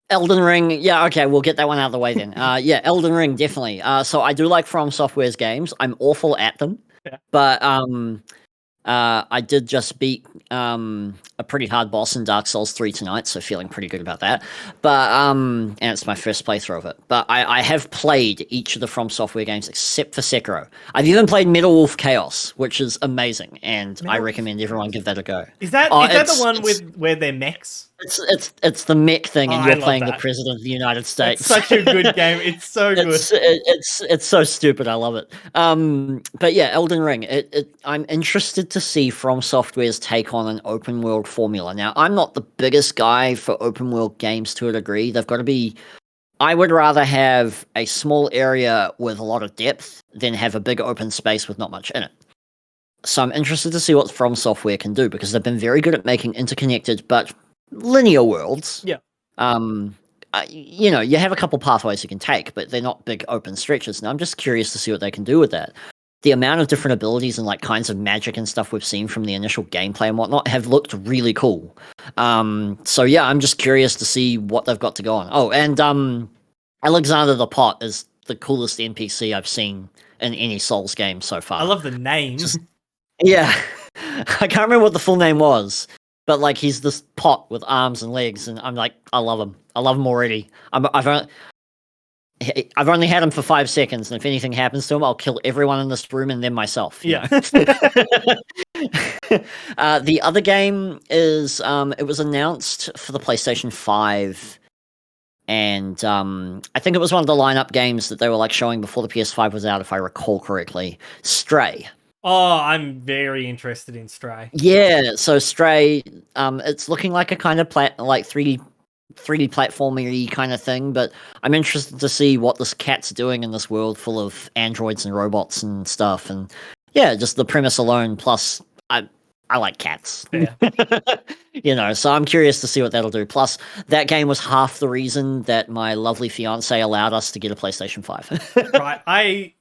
S2: Elden Ring, yeah, okay, we'll get that one out of the way then. Yeah, Elden Ring, definitely. So I do like From Software's games. I'm awful at them.
S1: Yeah.
S2: But I did just beat a pretty hard boss in Dark Souls 3 tonight, so feeling pretty good about that. But and it's my first playthrough of it. But I have played each of the From Software games except for Sekiro. I've even played Metal Wolf Chaos, which is amazing, and I recommend everyone give that a go.
S1: Is that the one where they're mechs?
S2: It's the mech thing, and you're playing
S1: that.
S2: the president of the United States.
S1: It's such a good game. It's so good.
S2: It's so stupid. I love it. But yeah, Elden Ring. I'm interested to see From Software's take on an open world formula. Now, I'm not the biggest guy for open world games to a degree. They've got to be. I would rather have a small area with a lot of depth than have a big open space with not much in it. So I'm interested to see what From Software can do because they've been very good at making interconnected but linear worlds.
S1: Yeah.
S2: You have a couple pathways you can take, but they're not big open stretches. And I'm just curious to see what they can do with that. The amount of different abilities and like kinds of magic and stuff we've seen from the initial gameplay and whatnot have looked really cool. So yeah, I'm just curious to see what they've got to go on. Oh, and Alexander the Pot is the coolest NPC I've seen in any Souls game so far.
S1: I love the name.
S2: Yeah. I can't remember what the full name was. But like he's this pot with arms and legs, and I'm like, I love him. I love him already. I've only had him for 5 seconds, and if anything happens to him, I'll kill everyone in this room and then myself.
S1: Yeah.
S2: The other game is it was announced for the PlayStation 5, and I think it was one of the lineup games that they were like showing before the PS5 was out, if I recall correctly. Stray.
S1: Oh, I'm very interested in Stray.
S2: Yeah, so Stray, it's looking like a kind of 3D platformy kind of thing, but I'm interested to see what this cat's doing in this world full of androids and robots and stuff. And yeah, just the premise alone. Plus, I I like cats.
S1: Fair.
S2: So I'm curious to see what that'll do. Plus, that game was half the reason that my lovely fiance allowed us to get a PlayStation 5.
S1: Right. I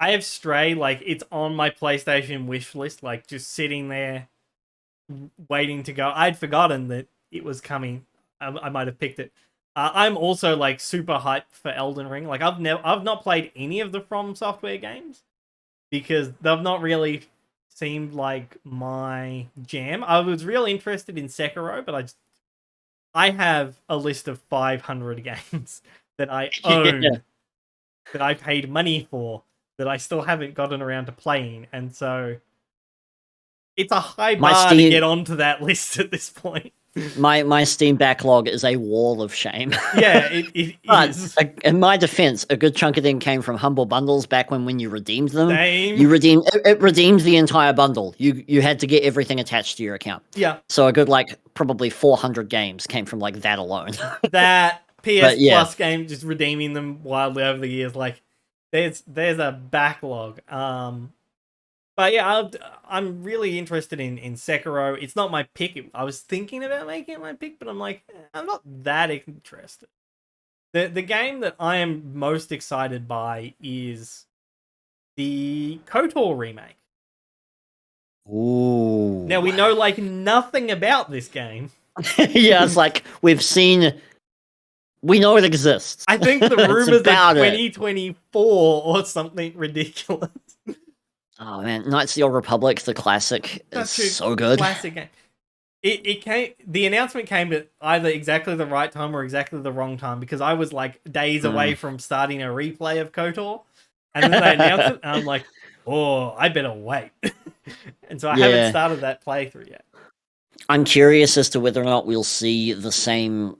S1: have Stray, like, it's on my PlayStation wish list, like, just sitting there waiting to go. I'd forgotten that it was coming. I might have picked it. I'm also, like, super hyped for Elden Ring. Like, I've not played any of the From Software games because they've not really seemed like my jam. I was really interested in Sekiro, but I have a list of 500 games that I own,
S2: Yeah.
S1: that I paid money for, that I still haven't gotten around to playing, and so it's a high bar to get onto that list at this point.
S2: My Steam backlog is a wall of shame.
S1: Yeah, it
S2: But
S1: is.
S2: in my defense, a good chunk of them came from Humble Bundles back when you redeemed them.
S1: Same.
S2: You redeemed the entire bundle. You had to get everything attached to your account.
S1: Yeah.
S2: So a good probably 400 games came from that alone.
S1: That PS
S2: yeah.
S1: Plus game, just redeeming them wildly over the years, like there's a backlog. But yeah, I'm really interested in Sekiro. It's not my pick. I was thinking about making it my pick, but I'm like, I'm not that interested. The game that I am most excited by is the KOTOR remake.
S2: Ooh.
S1: Now, we know, like, nothing about this game.
S2: Yeah, it's like, we know it exists.
S1: I think the rumors are 2024 or something ridiculous.
S2: Oh man, Knights of the Old Republic, the classic, is so good.
S1: Classic game. It came. The announcement came at either exactly the right time or exactly the wrong time, because I was like days away from starting a replay of KOTOR, and then they announced it, and I'm like, oh, I better wait. And so I haven't started that playthrough yet.
S2: I'm curious as to whether or not we'll see the same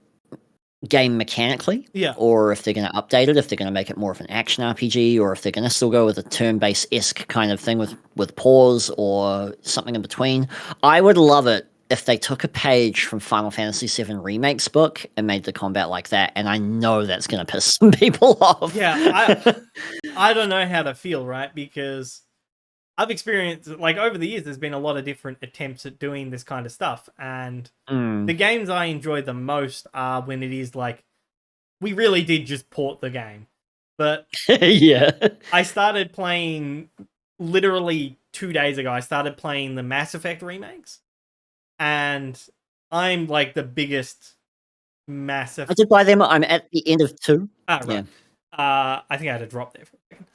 S2: game mechanically, or if they're going to update it, if they're going to make it more of an action RPG, or if they're going to still go with a turn-based-esque kind of thing with pause or something in between. I would love it if they took a page from Final Fantasy VII Remake's book and made the combat like that, and I know that's going to piss some people off.
S1: Yeah, I don't know how to feel, right? Because I've experienced, like, over the years, there's been a lot of different attempts at doing this kind of stuff, and the games I enjoy the most are when it is like, we really did just port the game. But
S2: yeah,
S1: I started playing literally 2 days ago. I started playing the Mass Effect remakes, and I'm like the biggest Mass Effect.
S2: I did buy them. I'm at the end of 2.
S1: Right. Yeah. I think I had a drop there for a second.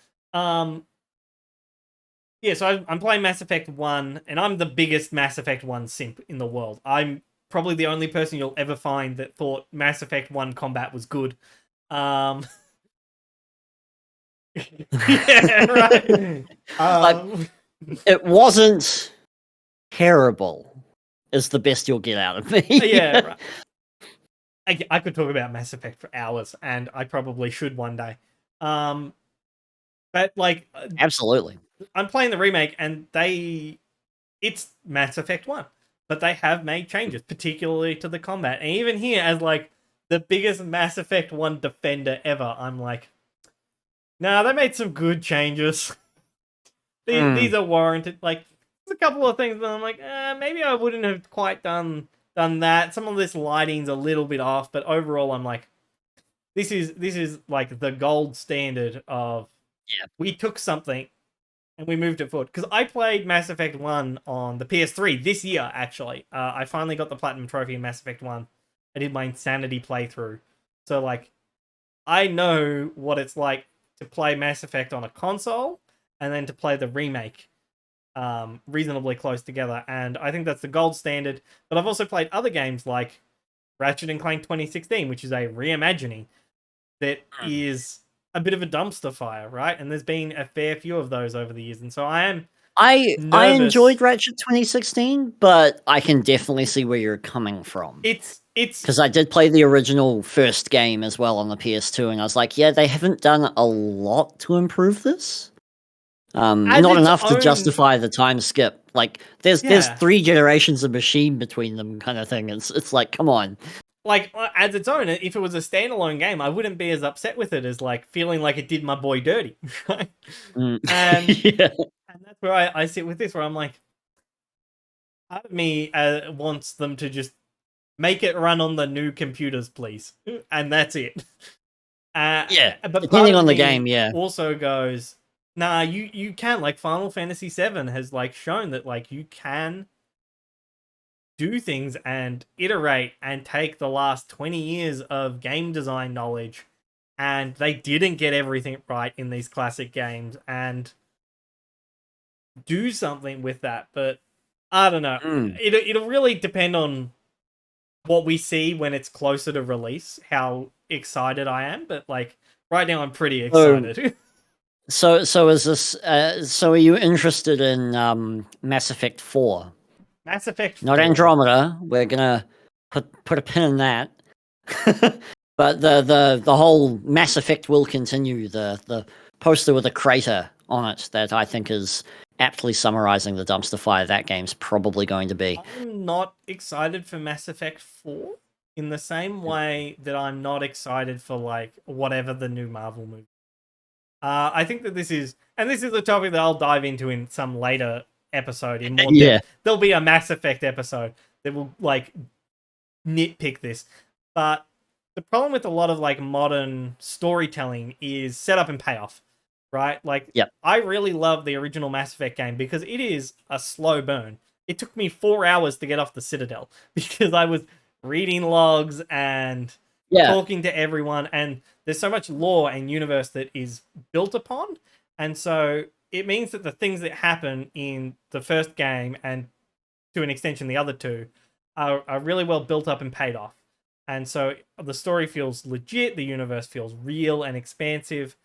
S1: Yeah, so I'm playing Mass Effect 1, and I'm the biggest Mass Effect 1 simp in the world. I'm probably the only person you'll ever find that thought Mass Effect 1 combat was good. Yeah, right.
S2: It wasn't terrible, is the best you'll get out of me.
S1: Yeah, right. I could talk about Mass Effect for hours, and I probably should one day. But, like...
S2: Absolutely.
S1: I'm playing the remake, and it's Mass Effect 1, but they have made changes, particularly to the combat. And even here, as like the biggest Mass Effect 1 defender ever, I'm like, nah, they made some good changes. These are warranted. Like, there's a couple of things that I'm like, maybe I wouldn't have quite done that. Some of this lighting's a little bit off, but overall, I'm like, this is like the gold standard of, we took something and we moved it forward. Because I played Mass Effect 1 on the PS3 this year, actually. I finally got the Platinum Trophy in Mass Effect 1. I did my Insanity playthrough. So, like, I know what it's like to play Mass Effect on a console and then to play the remake reasonably close together. And I think that's the gold standard. But I've also played other games like Ratchet & Clank 2016, which is a reimagining that is a bit of a dumpster fire, right? And there's been a fair few of those over the years, and so I
S2: enjoyed Ratchet 2016, but I can definitely see where you're coming from.
S1: It's
S2: because I did play the original first game as well on the PS2, and I was like, yeah, they haven't done a lot to improve this. Not enough to justify the time skip. Like, there's 3 generations of machine between them, kind of thing. It's like, come on.
S1: Like, as its own, if it was a standalone game, I wouldn't be as upset with it as, like, feeling like it did my boy dirty, right? And that's where I sit with this, where I'm like, Part of me wants them to just make it run on the new computers, please, and that's it.
S2: Yeah,
S1: But part
S2: depending
S1: of
S2: on the
S1: me
S2: game, yeah.
S1: also goes, nah, you can, like, Final Fantasy VII has like shown that like you can do things and iterate and take the last 20 years of game design knowledge, and they didn't get everything right in these classic games, and do something with that. But I don't know.
S2: Mm.
S1: It'll really depend on what we see when it's closer to release, how excited I am. But like right now, I'm pretty
S2: So,
S1: excited.
S2: so is this? So, are you interested in Mass Effect 4?
S1: Mass Effect
S2: Not
S1: 4.
S2: Andromeda. We're gonna put a pin in that. But the whole Mass Effect will continue. The poster with a crater on it that I think is aptly summarizing the dumpster fire that game's probably going to be.
S1: I'm not excited for Mass Effect 4 in the same way that I'm not excited for like whatever the new Marvel movie. I think that this is a topic that I'll dive into in some later episode in more
S2: Yeah.
S1: depth. There'll be a Mass Effect episode that will like nitpick this. But the problem with a lot of like modern storytelling is setup and payoff, right? Like,
S2: Yep.
S1: I really love the original Mass Effect game because it is a slow burn. It took me 4 hours to get off the Citadel because I was reading logs and
S2: Yeah.
S1: talking to everyone, and there's so much lore and universe that is built upon. And so it means that the things that happen in the first game, and to an extension the other two, are really well built up and paid off. And so the story feels legit, the universe feels real and expansive.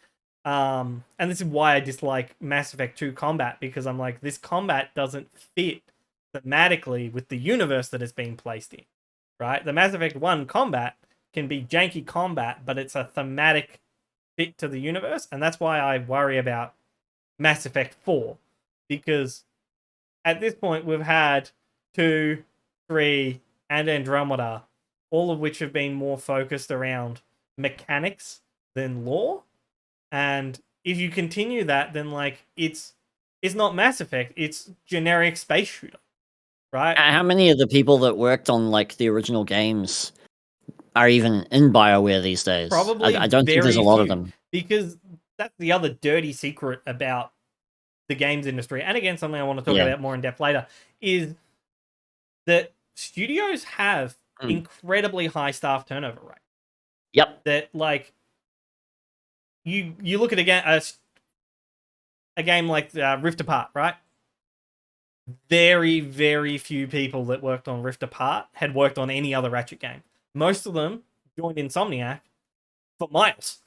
S1: And this is why I dislike Mass Effect 2 combat, because I'm like, this combat doesn't fit thematically with the universe that it's being placed in, right? The Mass Effect 1 combat can be janky combat, but it's a thematic fit to the universe. And that's why I worry about Mass Effect 4, because at this point we've had 2, 3, and Andromeda, all of which have been more focused around mechanics than lore. And if you continue that, then like it's not Mass Effect, it's generic space shooter, right?
S2: How many of the people that worked on like the original games are even in BioWare these days?
S1: Probably
S2: I don't think there's a
S1: very
S2: lot of
S1: few,
S2: them.
S1: because that's the other dirty secret about the games industry. And again, something I want to talk
S2: Yeah.
S1: about more in depth later is that studios have
S2: Mm.
S1: incredibly high staff turnover rate.
S2: Yep.
S1: That like you look at a game like Rift Apart, right? Very, very few people that worked on Rift Apart had worked on any other Ratchet game. Most of them joined Insomniac for Miles,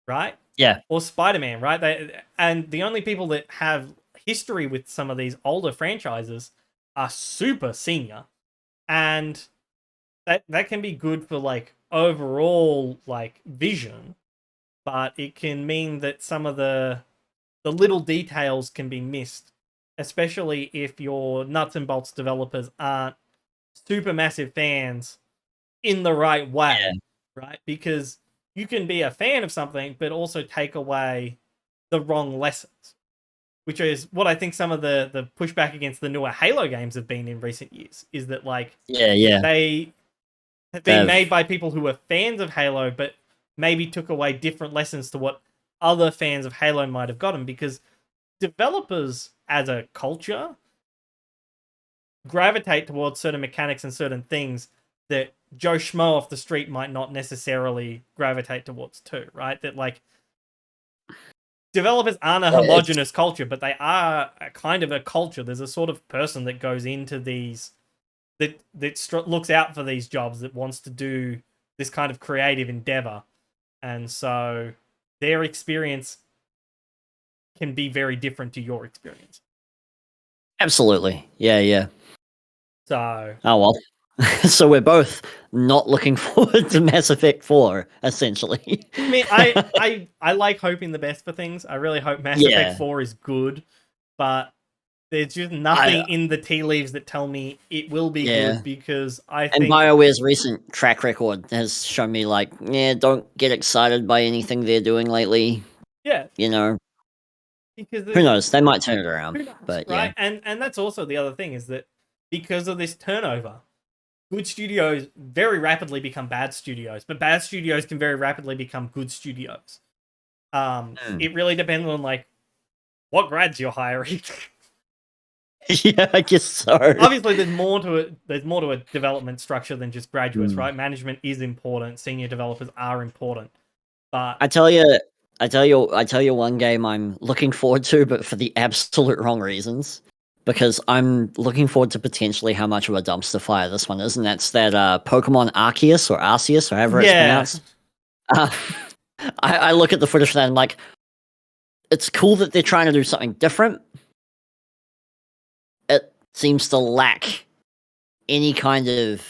S1: right?
S2: Yeah.
S1: Or Spider-Man, right? And the only people that have history with some of these older franchises are super senior, and that can be good for like overall like vision, but it can mean that some of the little details can be missed, especially if your nuts and bolts developers aren't super massive fans in the right way, right? Because you can be a fan of something but also take away the wrong lessons, which is what I think some of the pushback against the newer Halo games have been in recent years, is that like
S2: Yeah.
S1: they have been made by people who were fans of Halo but maybe took away different lessons to what other fans of Halo might have gotten, because developers as a culture gravitate towards certain mechanics and certain things that Joe Schmo off the street might not necessarily gravitate towards too, right? That like developers aren't a homogenous culture, but they are a kind of a culture. There's a sort of person that goes into these that looks out for these jobs, that wants to do this kind of creative endeavor, and so their experience can be very different to your experience.
S2: Absolutely. Yeah.
S1: So,
S2: Oh well. So we're both not looking forward to Mass Effect 4, essentially.
S1: I mean, I like hoping the best for things. I really hope Mass Effect
S2: Yeah.
S1: 4 is good, but there's just
S2: I
S1: nothing in the tea leaves that tell me it will be
S2: Yeah.
S1: good, because I
S2: And
S1: think
S2: BioWare's recent track record has shown me like, yeah, don't get excited by anything they're doing lately.
S1: yeah,
S2: You know,
S1: because
S2: who knows? They might turn it around.
S1: who knows,
S2: But yeah.
S1: right? And that's also the other thing, is that because of this turnover, good studios very rapidly become bad studios, but bad studios can very rapidly become good studios. It really depends on like what grads you're hiring.
S2: Yeah, I guess so.
S1: Obviously, there's more to it. There's more to a development structure than just graduates,
S2: Mm.
S1: right? Management is important. Senior developers are important, but
S2: I tell you one game I'm looking forward to, but for the absolute wrong reasons. Because I'm looking forward to potentially how much of a dumpster fire this one is, and that's that Pokemon Arceus or Arceus, or however it's
S1: yeah,
S2: pronounced. Uh, I look at the footage for that and I'm like, it's cool that they're trying to do something different. It seems to lack any kind of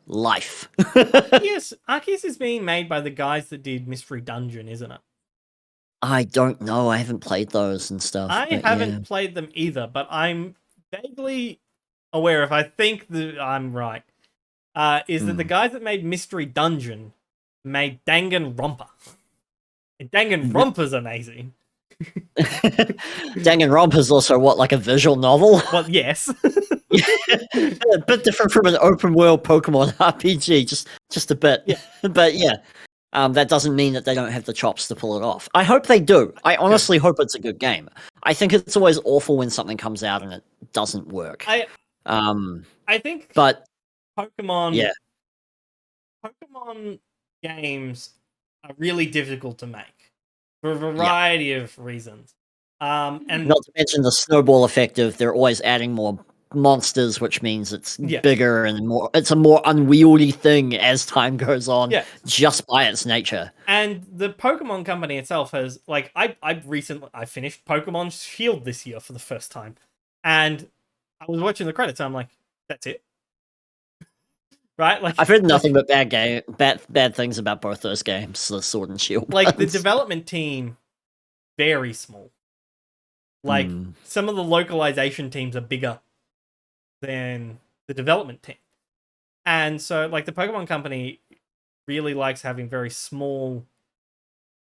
S2: life.
S1: Arceus is being made by the guys that did Mystery Dungeon, isn't it?
S2: I don't know. I haven't played those and stuff.
S1: I
S2: But
S1: haven't played them either, but I'm vaguely aware, if I think that I'm right, is that the guys that made Mystery Dungeon made Danganronpa. And Danganronpa's amazing.
S2: Danganronpa is also what, like a visual novel?
S1: Well, yes.
S2: A bit different from an open world Pokemon RPG, just a bit.
S1: Yeah.
S2: But yeah, that doesn't mean that they don't have the chops to pull it off. I hope they do. I honestly hope it's a good game. I think it's always awful when something comes out and it doesn't work.
S1: I think
S2: but
S1: Pokemon
S2: yeah,
S1: Pokemon games are really difficult to make for a variety of reasons. And
S2: not to mention the snowball effect of they're always adding more monsters, which means it's bigger and more. It's a more unwieldy thing as time goes on, just by its nature.
S1: And the Pokemon company itself has, like, I finished Pokemon Shield this year for the first time, and I was watching the credits. And I'm like, that's it, right? Like,
S2: I've heard nothing but bad things about both those games, the Sword and Shield.
S1: Like the development team, very small. Like some of the localization teams are bigger than the development team. And so like the Pokemon company really likes having very small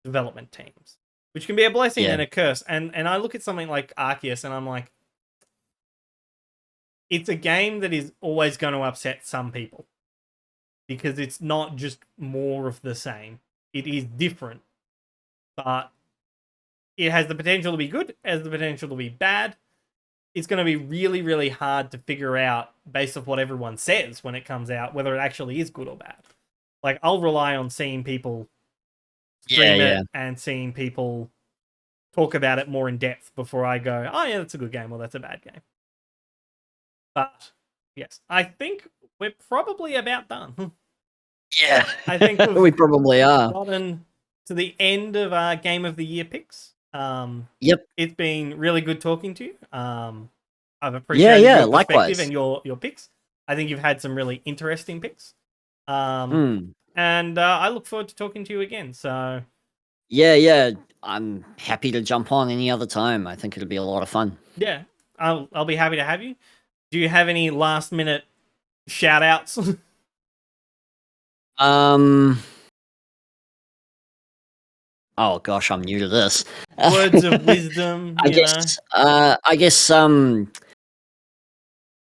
S1: development teams, which can be a blessing and a curse. And I look at something like Arceus and I'm like, it's a game that is always going to upset some people because it's not just more of the same. It is different, but it has the potential to be good, it has the potential to be bad. It's going to be really, really hard to figure out based off what everyone says when it comes out, whether it actually is good or bad. Like, I'll rely on seeing people stream it and seeing people talk about it more in depth before I go, oh yeah, that's a good game or that's a bad game. But, yes, I think we're probably about done.
S2: Yeah,
S1: I think
S2: we probably are.
S1: Gotten to the end of our Game of the Year picks. It's been really good talking to you. I've appreciated your perspective
S2: likewise.
S1: and your picks. I think you've had some really interesting picks. And I look forward to talking to you again. So
S2: yeah, I'm happy to jump on any other time. I think it'll be a lot of fun.
S1: Yeah, I'll be happy to have you. Do you have any last minute shout outs?
S2: Oh gosh, I'm new to this.
S1: Words of wisdom.
S2: I guess.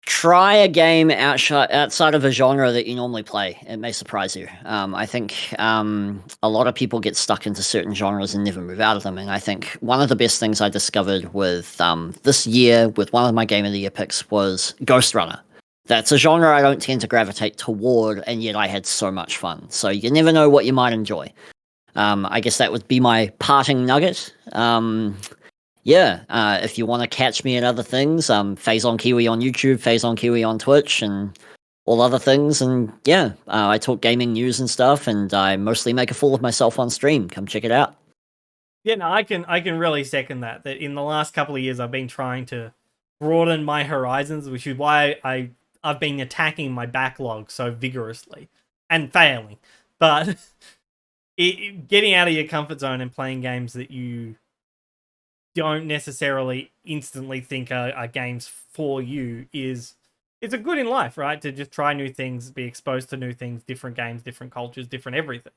S2: Try a game outside of a genre that you normally play. It may surprise you. I think a lot of people get stuck into certain genres and never move out of them. And I think one of the best things I discovered with this year, with one of my Game of the Year picks, was Ghost Runner. That's a genre I don't tend to gravitate toward, and yet I had so much fun. So you never know what you might enjoy. I guess that would be my parting nugget. If you want to catch me at other things, Phazon Kiwi on YouTube, Phazon Kiwi on Twitch, and all other things. And I talk gaming news and stuff, and I mostly make a fool of myself on stream. Come check it out.
S1: Yeah, no, I can really second that. That in the last couple of years, I've been trying to broaden my horizons, which is why I've been attacking my backlog so vigorously and failing. But getting out of your comfort zone and playing games that you don't necessarily instantly think are games for you it's a good in life, right? To just try new things, be exposed to new things, different games, different cultures, different everything.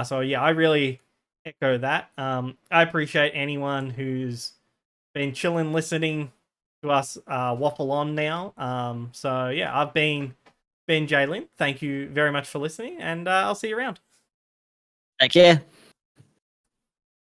S1: So yeah, I really echo that. I appreciate anyone who's been chilling, listening to us waffle on now. So yeah, I've been Benjlin. Thank you very much for listening, and I'll see you around.
S2: Take care.